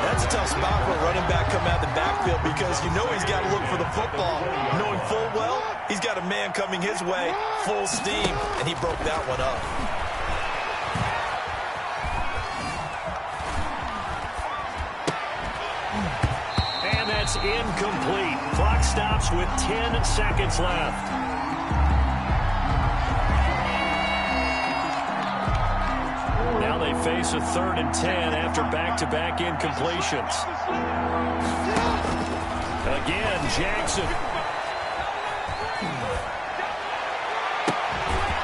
That's a tough spot for a running back coming out of the backfield because you know he's got to look for the football. Knowing full well, he's got a man coming his way, full steam, and he broke that one up. And that's incomplete. Clock stops with 10 seconds left. Now they face a 3rd and 10 after back-to-back incompletions. Again, Jackson.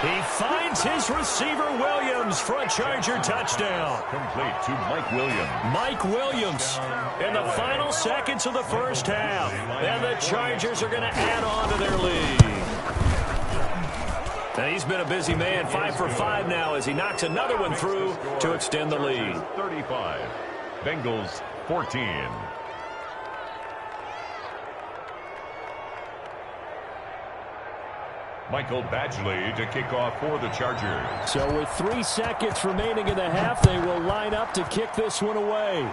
He finds his receiver, Williams, for a Charger touchdown. Complete to Mike Williams. Mike Williams in the final seconds of the first half. And the Chargers are going to add on to their lead. And he's been a busy man, 5 for 5 now as he knocks another one through to extend the lead. 35, Bengals 14. Michael Badgley to kick off for the Chargers. So with 3 seconds remaining in the half, they will line up to kick this one away.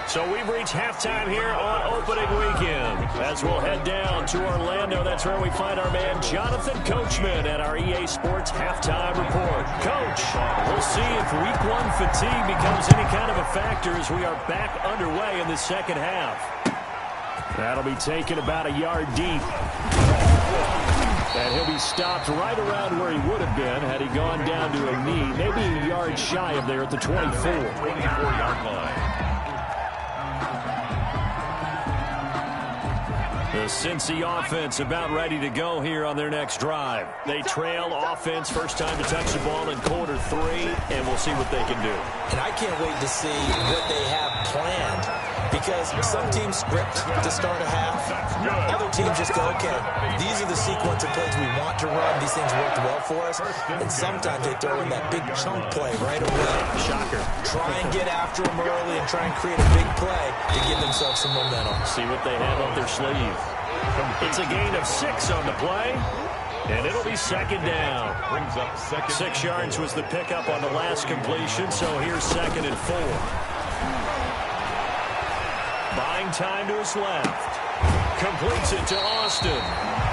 So we've reached halftime here on opening weekend. As we'll head down to Orlando, that's where we find our man Jonathan Coachman at our EA Sports Halftime Report. Coach, we'll see if Week 1 fatigue becomes any kind of a factor as we are back underway in the second half. That'll be taken about a yard deep. And he'll be stopped right around where he would have been had he gone down to a knee, maybe a yard shy of there at the 24. 24-yard line. The Cincy offense about ready to go here on their next drive. They trail offense, first time to touch the ball in quarter 3, and we'll see what they can do. And I can't wait to see what they have planned, because some teams script to start a half. Other teams just go, okay, these are the sequence of plays we want to run. These things worked well for us. And sometimes they throw in that big chunk play right away. Shocker. Try and get after them early and try and create a big play to give themselves some momentum. See what they have up their sleeve. It's a gain of 6 on the play, and it'll be second down. Brings up second. 6 yards was the pickup on the last completion, so here's 2nd and 4. Buying time to his left. Completes it to Austin.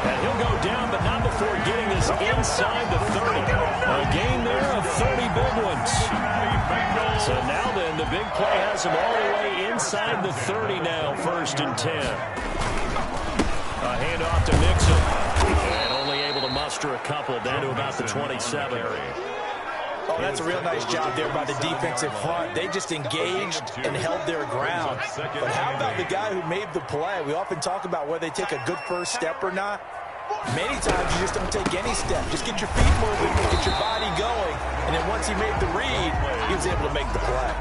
And he'll go down, but not before getting this inside the 30. A gain there of 30 big ones. So now then, the big play has him all the way inside the 30 now, 1st and 10. A handoff to Mixon. And only able to muster a couple down to about the 27. Oh, that's a real nice job there by the defensive front. They just engaged and held their ground. But how about the guy who made the play? We often talk about whether they take a good first step or not. Many times you just don't take any step. Just get your feet moving, get your body going. And then once he made the read, he was able to make the play.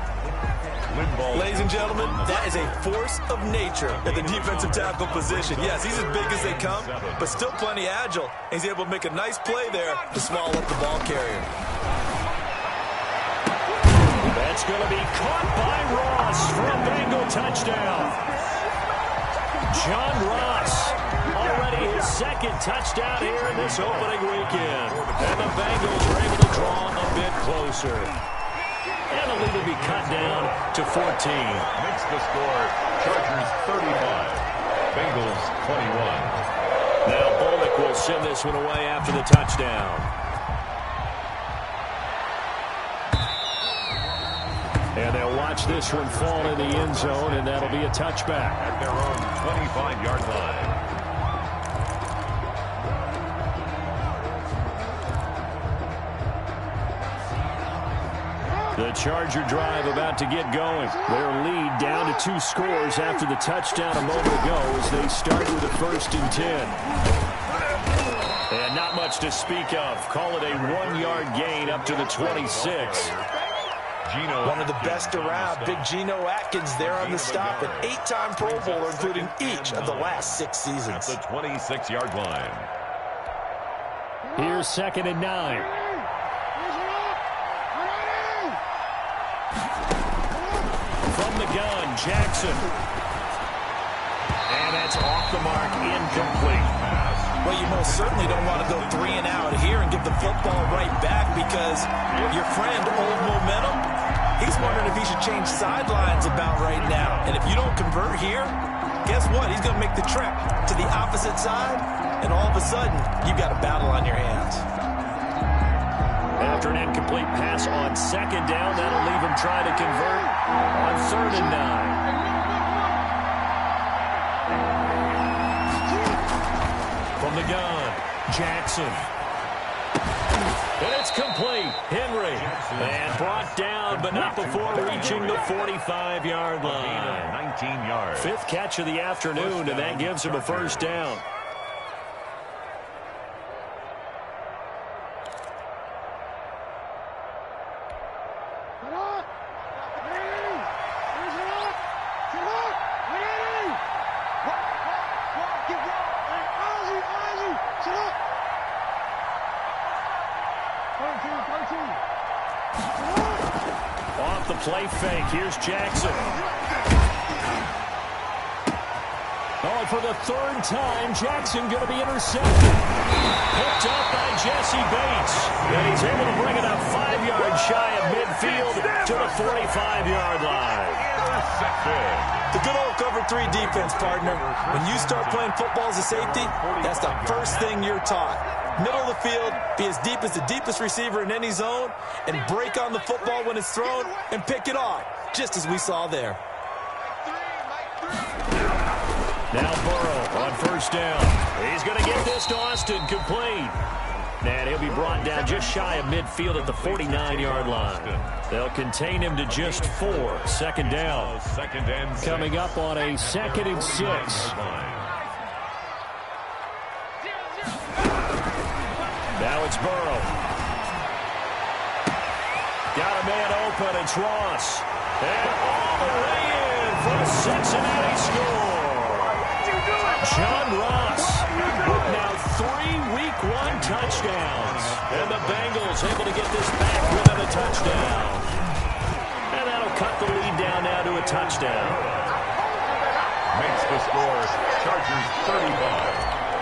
Ladies and gentlemen, that is a force of nature at the defensive tackle position. Yes, he's as big as they come, but still plenty agile. And he's able to make a nice play there to swallow up the ball carrier. That's going to be caught by Ross for a Bengal touchdown. John Ross, already his 2nd touchdown here in this opening weekend. And the Bengals are able to draw a bit closer. And the lead will be cut down to 14. Makes the score Chargers 35, Bengals 21. Now Bullock will send this one away after the touchdown. And they'll watch this one fall in the end zone, and that'll be a touchback. At their own 25-yard line. The Charger drive about to get going. Their lead down to 2 scores after the touchdown a moment ago as they start with a 1st and 10. And not much to speak of. Call it a 1-yard gain up to the 26. One of the best around, big Geno Atkins there on the stop, an 8-time Pro Bowler, including each of the last 6 seasons. At the 26-yard line. Here's 2nd and 9. From the gun, Jackson. And that's off the mark, incomplete. Well, you most certainly don't want to go 3 and out here and give the football right back, because your friend, Old Momentum, he's wondering if he should change sidelines about right now. And if you don't convert here, guess what? He's going to make the trek to the opposite side, and all of a sudden, you've got a battle on your hands. After an incomplete pass on 2nd down, that'll leave him trying to convert on 3rd and 9. From the gun, Jackson. And it's complete. Henry. And brought down, but not before reaching the 45-yard line. 19 yards. 5th catch of the afternoon, and that gives him a 1st down. Off the play fake, here's Jackson. Oh, for the 3rd time, Jackson going to be intercepted. Picked up by Jesse Bates. And he's able to bring it up 5 yards shy of midfield to the 45-yard line. big. The good old cover 3 defense, partner. When you start playing football as a safety, that's the first thing you're taught. Middle of the field, be as deep as the deepest receiver in any zone, and break on the football when it's thrown and pick it off, just as we saw there. Now Burrow on first down. He's going to get this to Austin, complete. And he'll be brought down just shy of midfield at the 49-yard line. They'll contain him to just 4. Second down. Coming up on a 2nd and 6. Now it's Burrow. Got a man open. It's Ross. And all the way in for a Cincinnati score. John Ross with now 3 Week 1 touchdowns. And the Bengals able to get this back within a touchdown. And that'll cut the lead down now to a touchdown. Makes the score Chargers 35,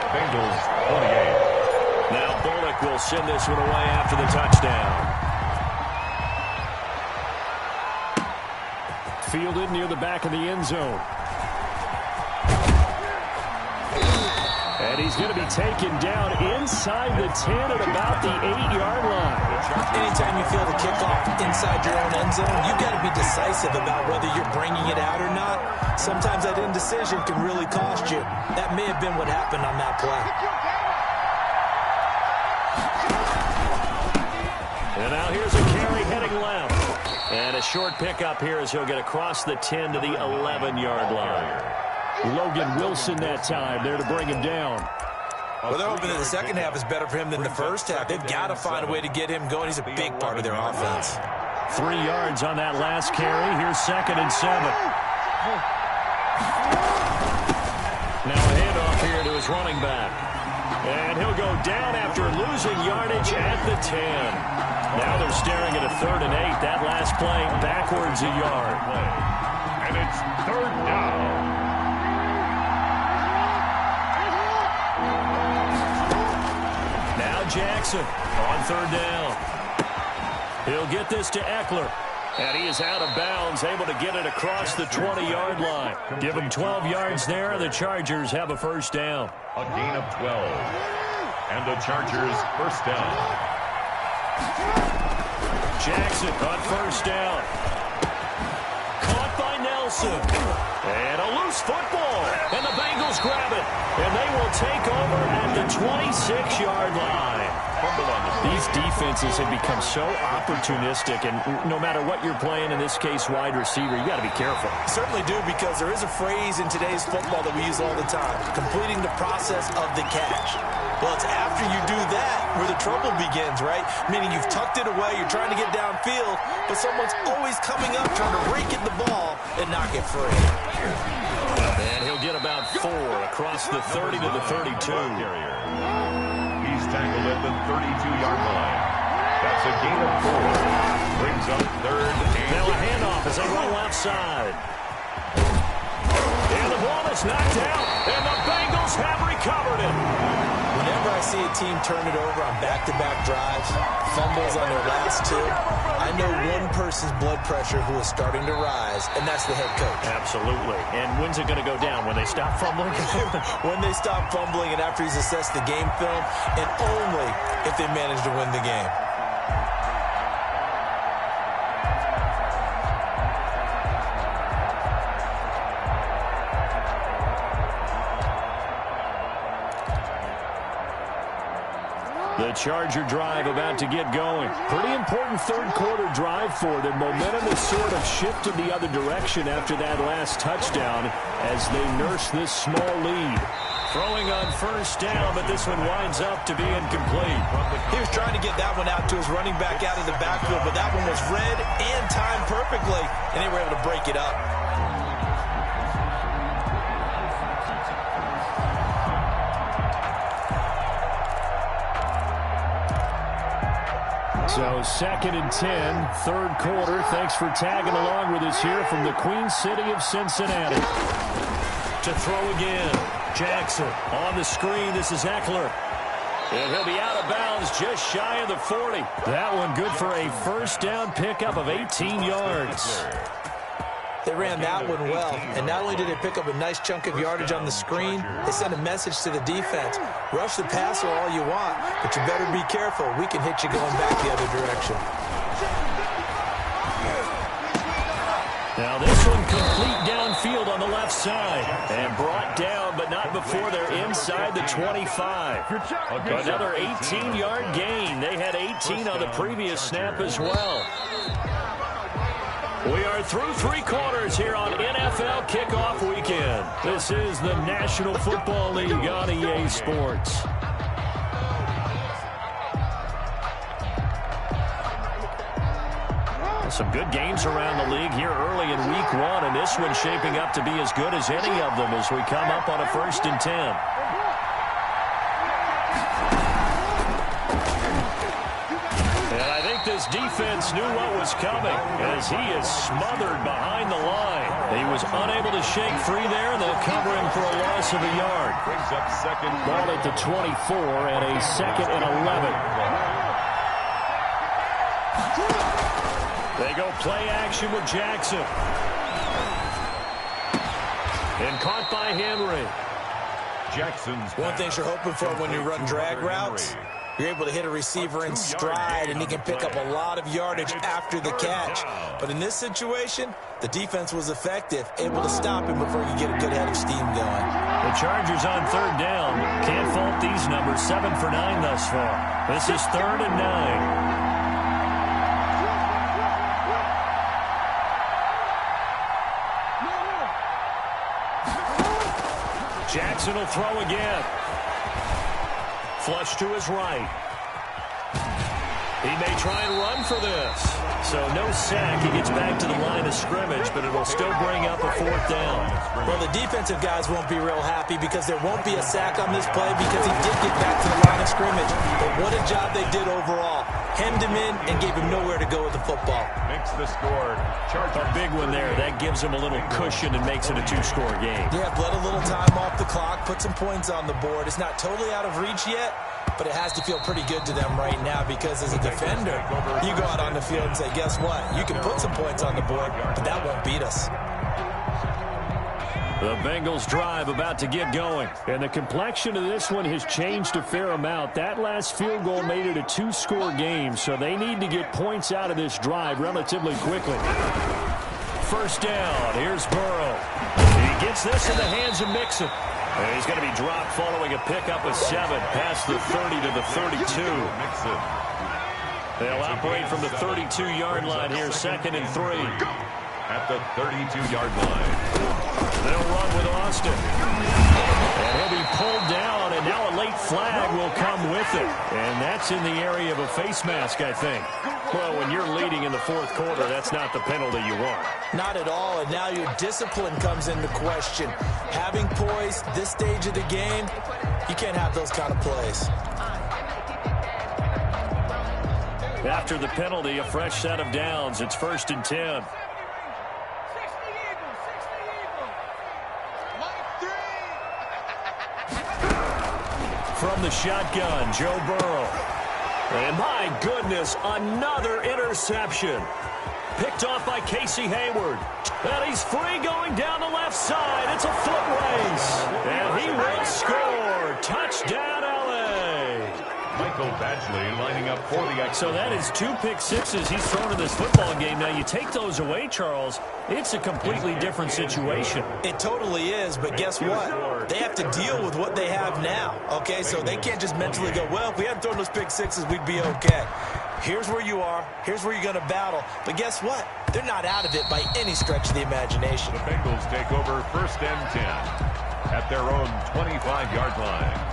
Bengals 28. Now Bullock will send this one away after the touchdown. Fielded near the back of the end zone. And he's going to be taken down inside the 10 at about the 8-yard line. Anytime you feel the kickoff inside your own end zone, you've got to be decisive about whether you're bringing it out or not. Sometimes that indecision can really cost you. That may have been what happened on that play. And now here's a carry heading left. And a short pickup here as he'll get across the 10 to the 11-yard line. Logan Wilson that time there to bring him down. Well, they're hoping that the second half is better for him than the first half. They've got to find a way to get him going. He's a big part of their offense. 3 yards on that last carry. Here's 2nd and 7. Now a handoff here to his running back. And he'll go down after losing yardage at the 10. Now they're staring at a 3rd and 8. That last play backwards a yard. And it's 3rd down. Now Jackson on 3rd down. He'll get this to Eckler. And he is out of bounds, able to get it across the 20-yard line. Give him 12 yards there. The Chargers have a first down. A gain of 12. And the Chargers first down. Jackson on first down. Caught by Nelson. And a loose football. And the Bengals grab it. And they will take over at the 26-yard line. These defenses have become so opportunistic, and no matter what you're playing, in this case wide receiver, you got to be careful. Certainly do, because there is a phrase in today's football that we use all the time: completing the process of the catch. Well, it's after you do that where the trouble begins, right? Meaning you've tucked it away, you're trying to get downfield, but someone's always coming up trying to rake at the ball and knock it free. And he'll get about 4 across the 30 to the 32. He's tackled at the 32-yard line. That's a gain of 4. Brings up 3rd and now a handoff as they run left side. And the ball is knocked out, and the Bengals have recovered it. Whenever I see a team turn it over on back-to-back drives, fumbles on their last 2, I know one person's blood pressure who is starting to rise, and that's the head coach. Absolutely. And when's it going to go down? When they stop fumbling? When they stop fumbling and after he's assessed the game film, and only if they manage to win the game. The Charger drive about to get going. Pretty important third-quarter drive for them. Momentum has sort of shifted the other direction after that last touchdown as they nurse this small lead. Throwing on first down, but this one winds up to be incomplete. He was trying to get that one out to his running back out of the backfield, but that one was read and timed perfectly, and they were able to break it up. So 2nd and 10, third quarter. Thanks for tagging along with us here from the Queen City of Cincinnati. To throw again, Jackson on the screen. This is Eckler. And he'll be out of bounds just shy of the 40. That one good for a first down pickup of 18 yards. They ran that one well, and not only did they pick up a nice chunk of yardage on the screen, they sent a message to the defense. Rush the passer all you want, but you better be careful. We can hit you going back the other direction. Now this one complete downfield on the left side. And brought down, but not before they're inside the 25. Another 18-yard gain. They had 18 on the previous snap as well. We are through 3 quarters here on NFL Kickoff Weekend. This is the National Football League on EA Sports. Some good games around the league here early in week 1, and this one's shaping up to be as good as any of them as we come up on a 1st and 10. And I think this defense knew what was coming as he is smothered behind the line. He was unable to shake free there, and they'll cover him for a loss of a yard. Brings up second. Ball at the 24 and a 2nd and 11. They go play action with Jackson. And caught by Henry. Jackson's one thing you're hoping for when you run drag routes, you're able to hit a receiver in stride, and he can pick up a lot of yardage after the catch. But in this situation, the defense was effective, able to stop him before he could get a good head of steam going. The Chargers on 3rd down. Can't fault these numbers. 7 for 9 thus far. This is 3rd and 9. Jackson will throw again. Flush to his right. He may try and run for this. So no sack. He gets back to the line of scrimmage, but it'll still bring up a 4th down. Well, the defensive guys won't be real happy because there won't be a sack on this play because he did get back to the line of scrimmage. But what a job they did overall. Hemmed him in and gave him nowhere to go with the football. Makes the score. A big one there. That gives him a little cushion and makes it a 2-score game. Yeah, bled a little time off the clock, put some points on the board. It's not totally out of reach yet, but it has to feel pretty good to them right now because as a defender, you go out on the field and say, guess what? You can put some points on the board, but that won't beat us. The Bengals drive about to get going. And the complexion of this one has changed a fair amount. That last field goal made it a 2-score game, so they need to get points out of this drive relatively quickly. 1st down. Here's Burrow. He gets this in the hands of Mixon. And he's going to be dropped following a pickup of 7 past the 30 to the 32. They'll operate from the 32-yard line here, 2nd and 3. At the 32-yard line. They'll run with Austin. And he'll be pulled down, and now a late flag will come with it. And that's in the area of a face mask, I think. Well, when you're leading in the 4th quarter, that's not the penalty you want. Not at all, and now your discipline comes into question. Having poise this stage of the game, you can't have those kind of plays. After the penalty, a fresh set of downs. It's 1st and 10. From the shotgun, Joe Burrow. And my goodness, another interception. Picked off by Casey Hayward. And he's free going down the left side. It's a foot race. And he will score. Touchdown, LA. Michael Badgley lining up for the extra. So that is 2 pick sixes he's thrown in this football game. Now, you take those away, Charles, it's a completely different situation. It totally is, but guess what? They have to deal with what they have now, okay? So they can't just mentally go, well, if we hadn't thrown those pick sixes, we'd be okay. Here's where you are. Here's where you're going to battle. But guess what? They're not out of it by any stretch of the imagination. The Bengals take over 1st and 10 at their own 25-yard line.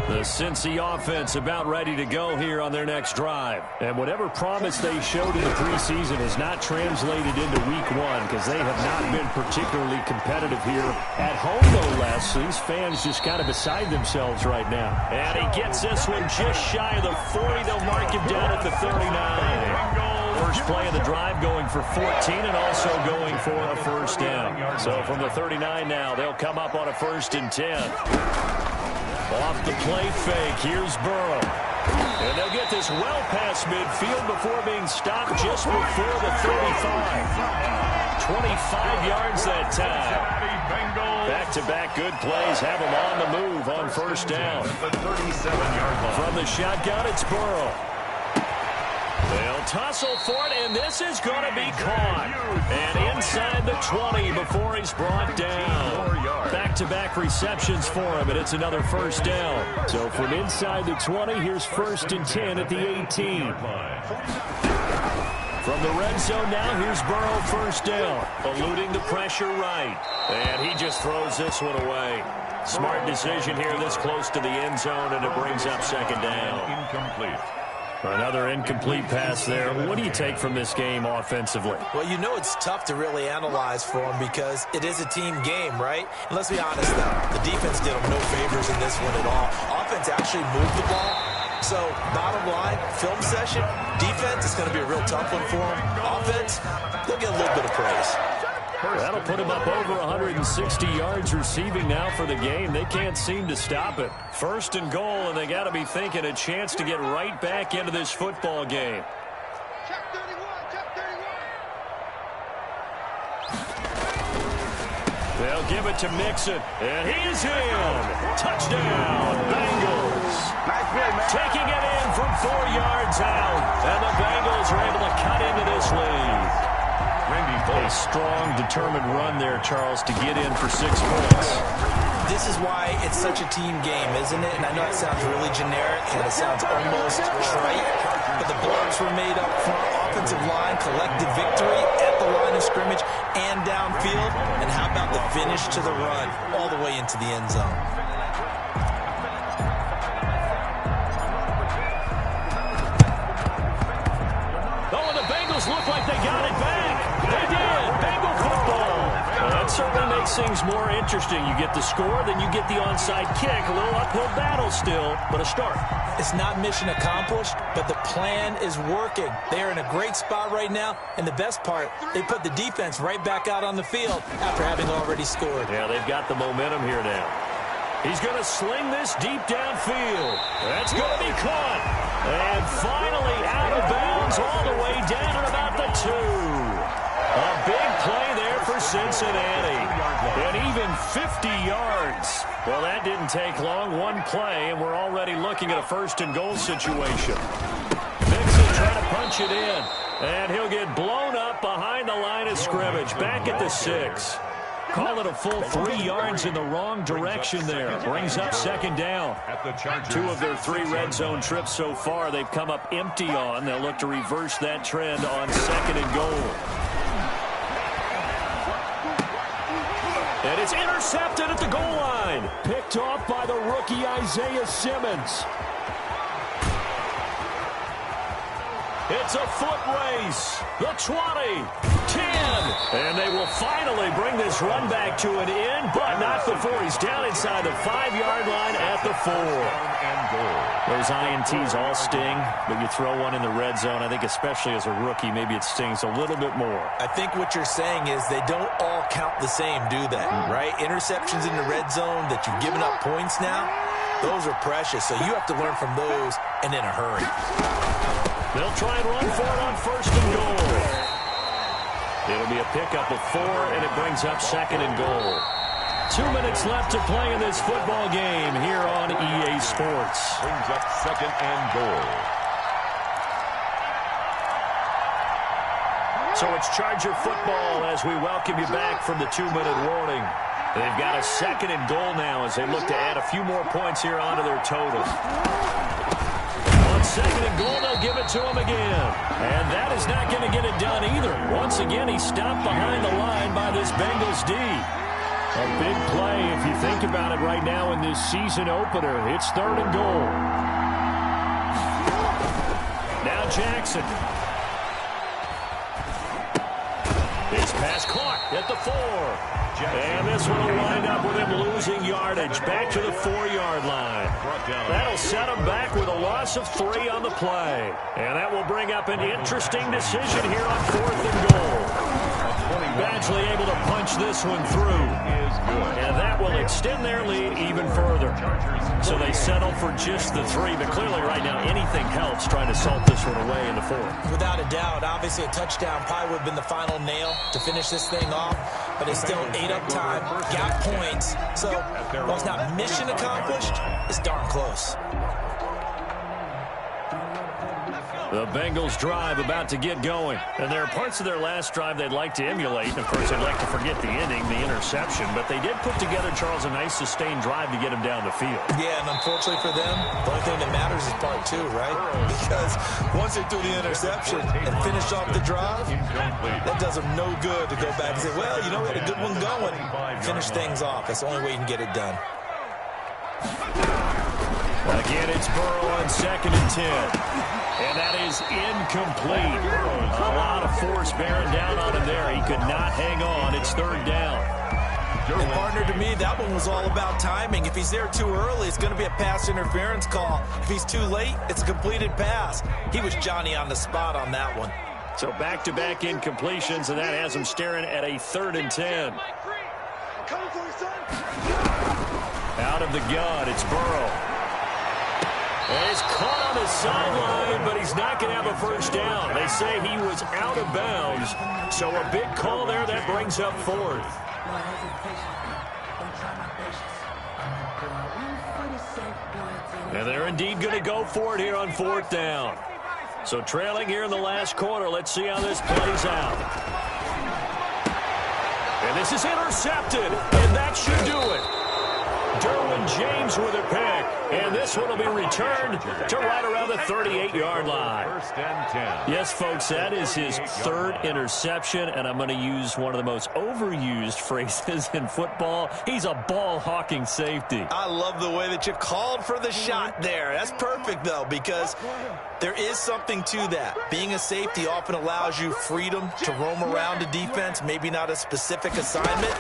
The Cincy offense about ready to go here on their next drive. And whatever promise they showed in the preseason has not translated into week 1 because they have not been particularly competitive here. At home, no less. These fans just kind of beside themselves right now. And he gets this one just shy of the 40. They'll mark him down at the 39. First play of the drive going for 14 and also going for a 1st down. So from the 39 now, they'll come up on a 1st and 10. Off the play fake, here's Burrow. And they'll get this well past midfield before being stopped just before the 35. 25 yards that time. Back-to-back good plays have them on the move on first down. The 37-yard line. From the shotgun, it's Burrow. They'll tussle for it, and this is going to be caught. And inside the 20 before he's brought down. Back-to-back receptions for him, and it's another first down. So from inside the 20, here's 1st and 10 at the 18. From the red zone now, here's Burrow first down. Eluding the pressure right. And he just throws this one away. Smart decision here this close to the end zone, and it brings up second down. Incomplete. Another incomplete pass there. What do you take from this game offensively? Well, you know it's tough to really analyze for them because it is a team game, right? And let's be honest, though. The defense did them no favors in this one at all. Offense actually moved the ball. So, bottom line, film session, defense is going to be a real tough one for them. Offense, they'll get a little bit of praise. That'll put him up over 160 yards receiving now for the game. They can't seem to stop it. 1st and goal, and they got to be thinking a chance to get right back into this football game. Check 31, check 31. They'll give it to Mixon, and he's in. Touchdown, Bengals. Nice play, man. Taking it in from 4 yards out, and the Bengals are able to cut into this lead. A strong, determined run there, Charles, to get in for 6 points. This is why it's such a team game, isn't it? And I know it sounds really generic and it sounds almost trite, but the blocks were made up front, offensive line, collected victory at the line of scrimmage and downfield. And how about the finish to the run all the way into the end zone? Oh, and the Bengals look like they got it back. They did. Bengal football. Well, that certainly makes things more interesting. You get the score, then you get the onside kick. A little uphill battle still, but a start. It's not mission accomplished, but the plan is working. They're in a great spot right now, and the best part, they put the defense right back out on the field after having already scored. Yeah, they've got the momentum here now. He's going to sling this deep downfield. That's going to be caught. And finally out of bounds all the way down at about the 2. A big play there for Cincinnati. And even 50 yards. Well, that didn't take long. One play, and we're already looking at a 1st and goal situation. Mixon trying to punch it in. And he'll get blown up behind the line of scrimmage. Back at the 6. Call it a full 3 yards in the wrong direction there. Brings up second down. 2 of their 3 red zone trips so far they've come up empty on. They'll look to reverse that trend on 2nd and goal. And it's intercepted at the goal line. Picked off by the rookie Isaiah Simmons. It's a foot race. The 20, 10. And they will finally bring this run back to an end, but not before he's down inside the 5-yard line at the 4. Those INTs all sting, but you throw one in the red zone, I think especially as a rookie, maybe it stings a little bit more. I think what you're saying is they don't all count the same, do they? Right? Interceptions in the red zone that you've given up points now, those are precious, so you have to learn from those and in a hurry. They'll try and run for it on 1st and goal. It'll be a pickup of 4, and it brings up 2nd and goal. 2 minutes left to play in this football game here on EA Sports. Brings up 2nd and goal. So it's Charger football as we welcome you back from the 2-minute warning. They've got a 2nd and goal now as they look to add a few more points here onto their total. 2nd and goal, they'll give it to him again. And that is not going to get it done either. Once again, he's stopped behind the line by this Bengals D. A big play if you think about it right now in this season opener. It's 3rd and goal. Now Jackson. His pass caught at the 4. And this one will wind up with him losing yardage back to the 4-yard line. That'll set him back with a loss of 3 on the play. And that will bring up an interesting decision here on 4th and goal. Badgley able to punch this one through. And that will extend their lead even further. So they settle for just the 3, but clearly right now anything helps trying to salt this one away in the 4th. Without a doubt, obviously a touchdown probably would have been the final nail to finish this thing off, but they still ate up time, got points. So while it's not mission accomplished, it's darn close. The Bengals drive about to get going. And there are parts of their last drive they'd like to emulate. And, of course, they'd like to forget the ending, the interception. But they did put together, Charles, a nice sustained drive to get him down the field. Yeah, and unfortunately for them, the only thing that matters is part 2, right? Because once they threw the interception and finished off the drive, that does them no good to go back and say, well, you know, we had a good one going. Finish things off. That's the only way you can get it done. Again, it's Burrow on 2nd and 10. And that is incomplete. A lot of force bearing down on him there. He could not hang on. It's 3rd down. And partner, to me, that one was all about timing. If he's there too early, it's going to be a pass interference call. If he's too late, it's a completed pass. He was Johnny on the spot on that one. So back-to-back incompletions, and that has him staring at a 3rd and 10. Out of the gun, it's Burrow. And he's caught on the sideline, but he's not going to have a first down. They say he was out of bounds, so a big call there that brings up 4th. And they're indeed going to go for it here on 4th down. So trailing here in the last quarter, let's see how this plays out. And this is intercepted, and that should do it. Derwin James with a pick, and this one will be returned to right around the 38-yard line. 1st and 10. Yes, folks, that is his 3rd interception, and I'm going to use one of the most overused phrases in football. He's a ball-hawking safety. I love the way that you called for the shot there. That's perfect, though, because there is something to that. Being a safety often allows you freedom to roam around the defense, maybe not a specific assignment.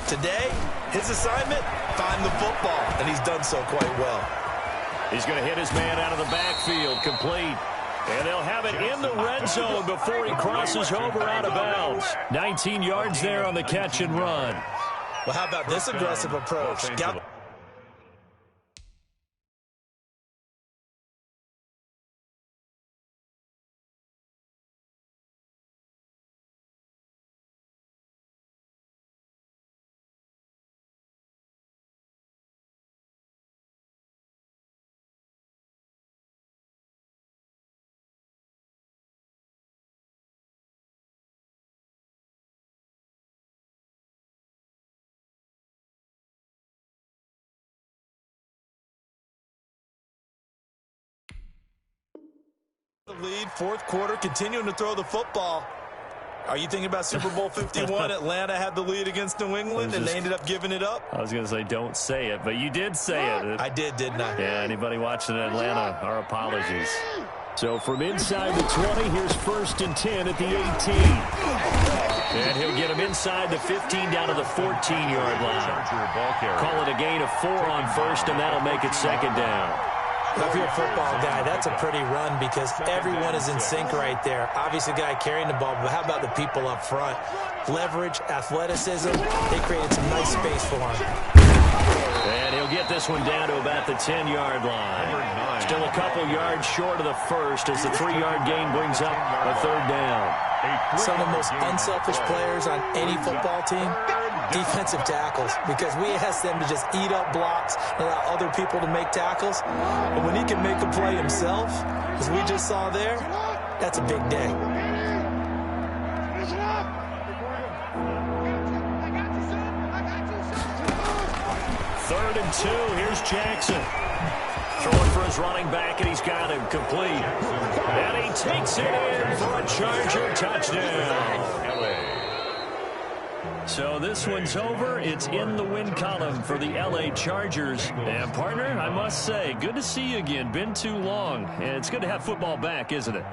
Today, his assignment, find the football, and he's done so quite well. He's going to hit his man out of the backfield, complete. And they'll have it in the red zone before he crosses over out of bounds. 19 yards there on the catch and run. Well, how about this aggressive approach? The lead, 4th quarter, continuing to throw the football. Are you thinking about Super Bowl 51? Atlanta had the lead against New England, and they ended up giving it up? I was going to say don't say it, but you did say it. I did, didn't I? Yeah, anybody watching Atlanta, our apologies. So from inside the 20, here's 1st and 10 at the 18. And he'll get him inside the 15 down to the 14-yard line. Call it a gain of 4 on 1st, and that'll make it 2nd down. If you're a football guy, that's a pretty run because everyone is in sync right there. Obviously, the guy carrying the ball, but how about the people up front? Leverage, athleticism, they created some nice space for him. And he'll get this one down to about the 10-yard line. Still a couple yards short of the 1st as the 3-yard gain brings up a 3rd down. Some of the most unselfish players on any football team, defensive tackles, because we ask them to just eat up blocks and allow other people to make tackles. But when he can make a play himself, as we just saw there, that's a big day. 3rd and 2. Here's Jackson. Throwing for his running back, and he's got him complete. And he takes it in for a Charger touchdown. So this one's over. It's in the win column for the L.A. Chargers. And, partner, I must say, good to see you again. Been too long. And it's good to have football back, isn't it?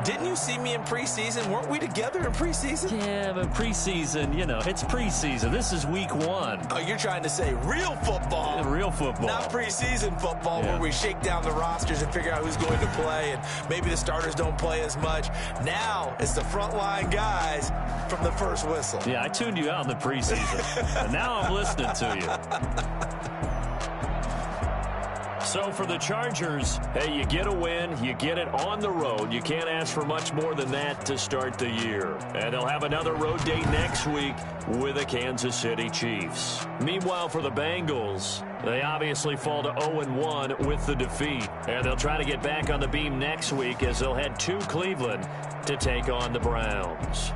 Didn't you see me in preseason? Weren't we together in preseason? Yeah, but preseason, you know, it's preseason. This is week 1. Oh, you're trying to say real football. Yeah, real football. Not preseason football where we shake down the rosters and figure out who's going to play, and maybe the starters don't play as much. Now it's the frontline guys from the first whistle. Yeah, I tuned you out in the preseason. And now I'm listening to you. So for the Chargers, hey, you get a win, you get it on the road. You can't ask for much more than that to start the year. And they'll have another road date next week with the Kansas City Chiefs. Meanwhile, for the Bengals, they obviously fall to 0-1 with the defeat. And they'll try to get back on the beam next week as they'll head to Cleveland to take on the Browns.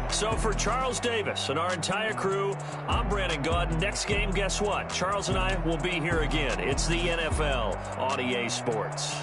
So for Charles Davis and our entire crew, I'm Brandon Gaudin. Next game, guess what? Charles and I will be here again. It's the NFL on EA Sports.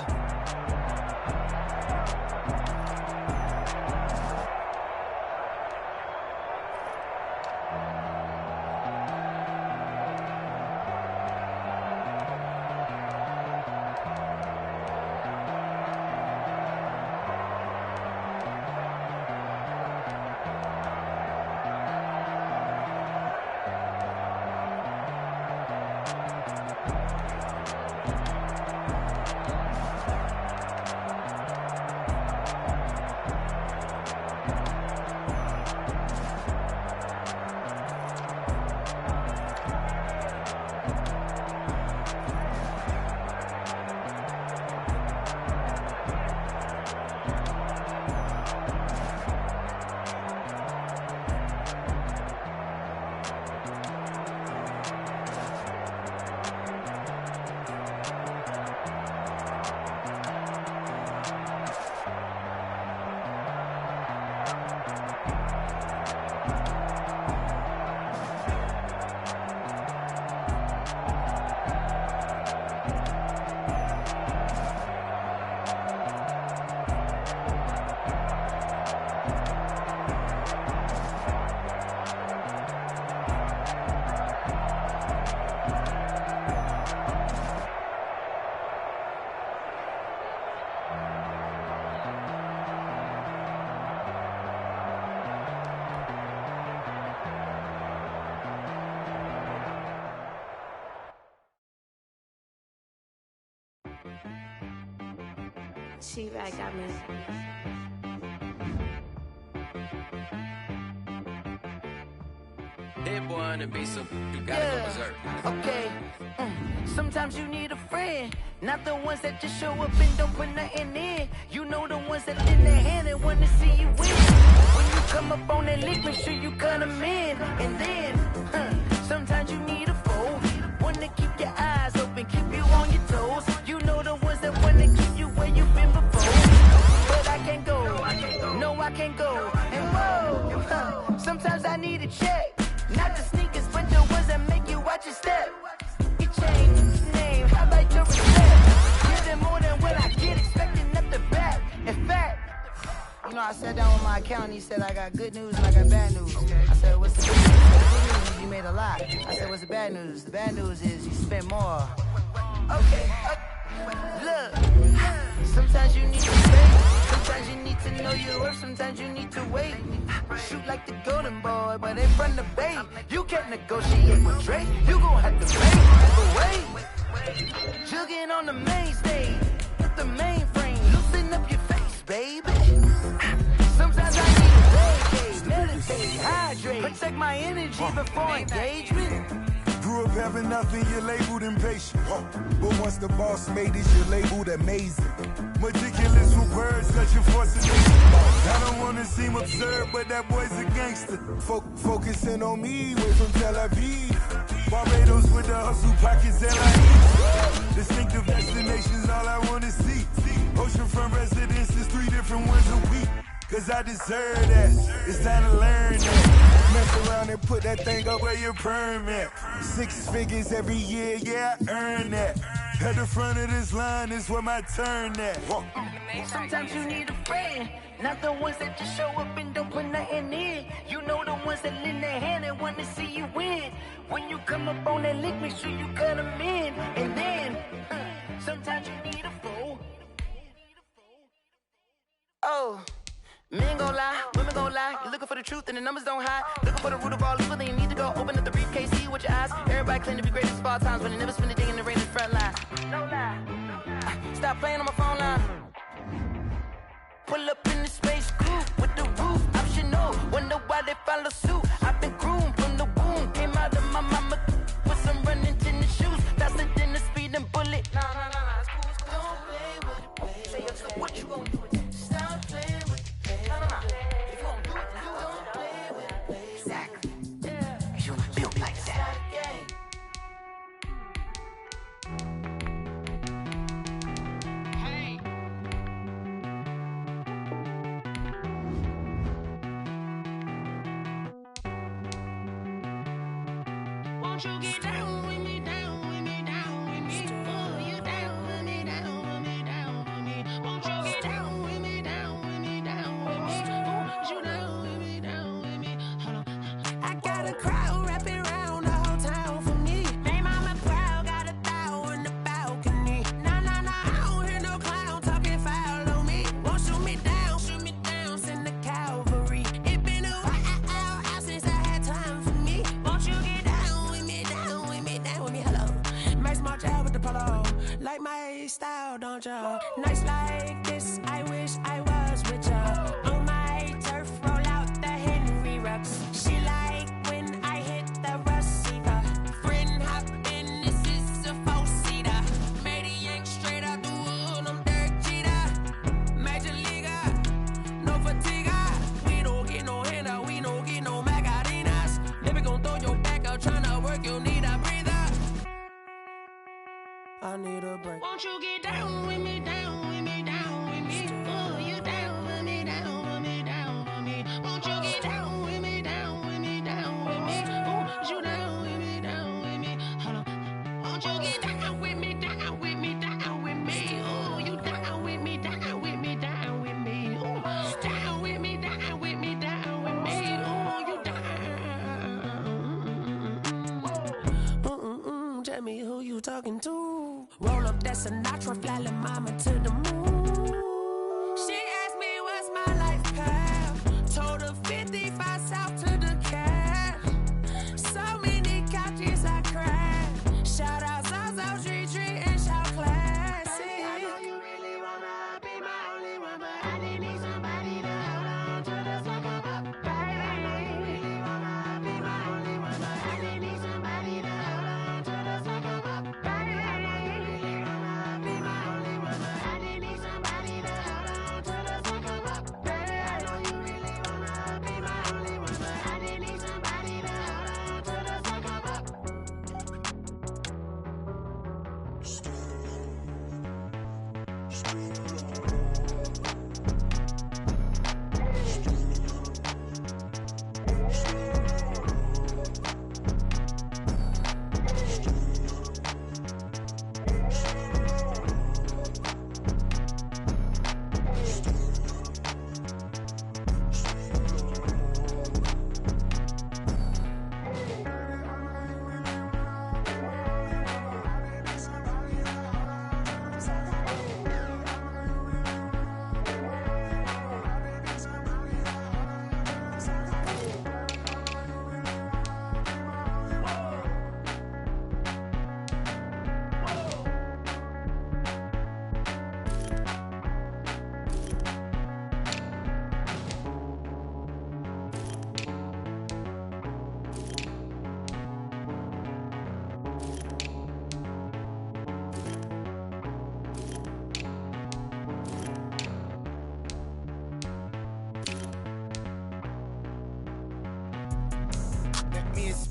She-Bag got me. Hit one and be so you gotta go berserk. Okay. Sometimes you need a friend, not the ones that just show up and don't put nothing in. You know the ones that lend their hand and wanna see you win. When you come up on that lick, make sure you cut them in. And then, sometimes you need a foe, one to keep your eyes open, keep you on your toes. You know the ones that wanna keep you where you've been before. But I can't go, no I can't go. And whoa, sometimes I need a check. Not the sneakers, but the ones that make you watch your step. You change name, how about your respect? Give them more than what I get, expecting up the back. In fact, you know, I sat down with my accountant, he said I got good news and I got bad news. I said, what's the good news? He said, the good news is you made a lot. I said, what's the bad news? The bad news is you spent more. Okay, look, sometimes you need to wait. Sometimes you need to know your worth, sometimes you need to wait. Shoot like the golden boy, but in front of bait. You can't negotiate with Drake, you gon' have to pay. But wait, jugging on the main stage, with the mainframe, loosen up your face, baby. Sometimes I need a vacate, meditate, hydrate, protect my energy before engagement. Grew up having nothing, you're labeled impatient. But once the boss made it, you're labeled amazing. Meticulous with words, such a fascination. I don't wanna seem absurd, but that boy's a gangster. Focusing on me, way from Tel Aviv. Barbados with the hustle pockets, LIE. Distinctive destinations, all I wanna see. Oceanfront residences, 3 different ones a week. Cause I deserve that, it's time to learn that. Mess around and put that thing up where your permit. 6 figures every year, yeah, I earn that. At the front of this line is where my turn at. Sometimes you need a friend, not the ones that just show up and don't put nothing in. You know the ones that lend their hand and want to see you win. When you come up on that lick, make sure you cut them in. And then, sometimes you need a foe. Men gon' lie, women gon' lie. You're looking for the truth and the numbers don't hide. Looking for the root of all evil, then you need to go open up the briefcase, see with your eyes. Everybody claim to be greatest of all times, but they never spend a day in the rain in the front line. No lie. Stop playing on my phone line. Pull up in the space coupe with the roof optional. Wonder why they follow suit. I've been groomed from the womb. Came out of my mama with some running tennis shoes. Faster than the speeding bullet. Nah, it's cool, it's cool. Don't play with it, baby. What you gon' do with it? Stop playing with it. Nah. If you gon' do it, you don't play with it, baby. Exactly. Yeah. Cause you built like that. Won't you get down with me, down with me, down with me? Oh, you down with me, down with me, down with me. Won't you get down with me, down with me, down with me? Oh, you down with me, down with me? Hold on. I got a crowd wrapping around the whole town for me. Made mama proud, got a thou in the balcony. Nah, I don't hear no clown talking foul on me. Won't shoot me down, send the cavalry. It been a while since I had time for me. Won't you get down with me, down with me, down with me? Hello. Max March out with the polo. Like my style, don't ya? Nights like this, I wish I was with ya. On my turf, roll out the Henry Rux. She like when I hit the receiver. Friend hop in, this is a four-seater. Made a yank straight out the wood, I'm Derek Jeter. Major leaguer, no fatigue. We don't get no handout, we don't get no Magarinas. Never gon' throw your back out, tryna work, you need a breather. I need a break. Won't you get down with me, down with me, down with me? Oh, you down with me, down with me, down with me? Won't you get down with me, down with me, down with me? Oh, you down with me, down with me? Hold on. Won't you get down with me, down with me, down with me? Oh, you down with me, down with me, down with me? Oh, down with me, down with me, down with me? Oh, you down. Tell me who you talking to. Roll up that Sinatra, fly la mama to the moon. She asked me what's my life path. Told her 55 south to the cab. So many couches I cried. Shout out South Street and shout classy. I know you really wanna be my only one, but I didn't need somebody to hold on to the second up. Baby, I know you really wanna be my only one, but I didn't need somebody to hold on to the second up. Baby, I know you really wanna be my only one, but I didn't need somebody to hold on to the second up. Baby, I know you really wanna be my only one, but I didn't need somebody to hold on to the second up.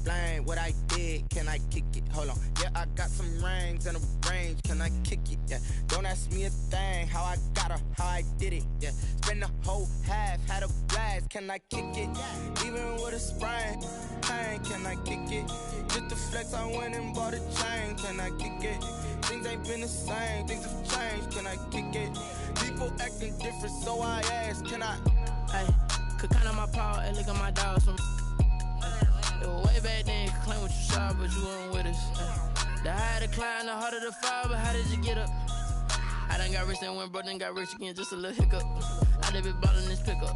explain what I did. Can I kick it? Hold on. Yeah, I got some rings and a range. Can I kick it? Yeah. Don't ask me a thing. How I got her, how I did it. Yeah. Spend the whole half, had a blast. Can I kick it? Even with a sprain. Pain, can I kick it? Just the flex, I went and bought a chain. Can I kick it? Things ain't been the same. Things have changed. Can I kick it? People acting different, so I ask. Can I? Hey, could count on my power and look at my dogs from. It was way back then, you could claim what you saw, but you weren't with us. The higher the climb, the harder the fall, but how did you get up? I done got rich and went broke, then got rich again, just a little hiccup. I done been ballin' this pickup.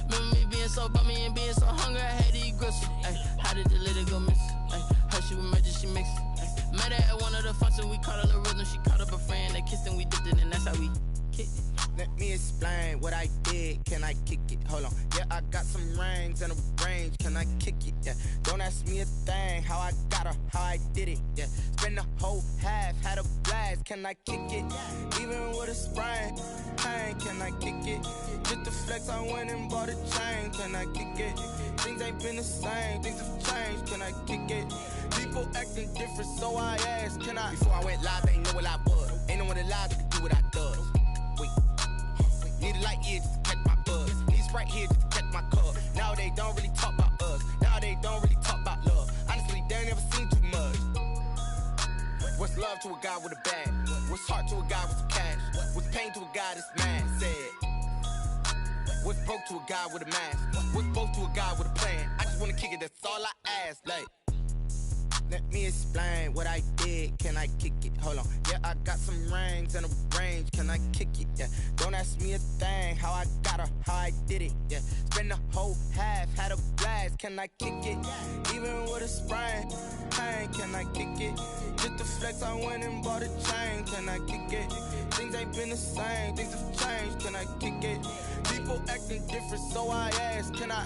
Remember me being so bummy and being so hungry, I had to eat gristle. Ay, how did the lady go miss? Ay, her she was magic, she mixed. Met her at one of the functions, we caught a little rhythm. She caught up a friend, they kissed and we dipped it, and that's how we kicked it. Let me explain what I did. Can I kick it? Hold on. Yeah, I got some rings and a range. Can I kick it? Yeah. Don't ask me a thing. How I got her, how I did it. Yeah. Spend the whole half, had a blast. Can I kick it? Even with a sprain, pain. Can I kick it? Just to flex, I went and bought a chain. Can I kick it? Things ain't been the same. Things have changed. Can I kick it? People acting different, so I asked. Can I? Before I went live, they ain't know what I was. Ain't no one alive that could do what I does. Need a light year just to catch my buzz. Need Sprite here just to catch my cup. Now they don't really talk about us. Now they don't really talk about love. Honestly, they ain't never seen too much. What's love to a guy with a bag? What's heart to a guy with some cash? What's pain to a guy that's mad? Said. What's broke to a guy with a mask? What's both to a guy with a plan? I just wanna kick it, that's all I ask. Like, let me explain what I did. Can I kick it? Hold on. Yeah, I got some rings and a range. Can I kick it? Yeah. Don't ask me a thing. How I got her, how I did it. Yeah. Spend the whole half, had a blast. Can I kick it? Even with a sprain, pain. Can I kick it? Just to flex, I went and bought a chain. Can I kick it? Things ain't been the same. Things have changed. Can I kick it? People acting different, so I asked. Can I?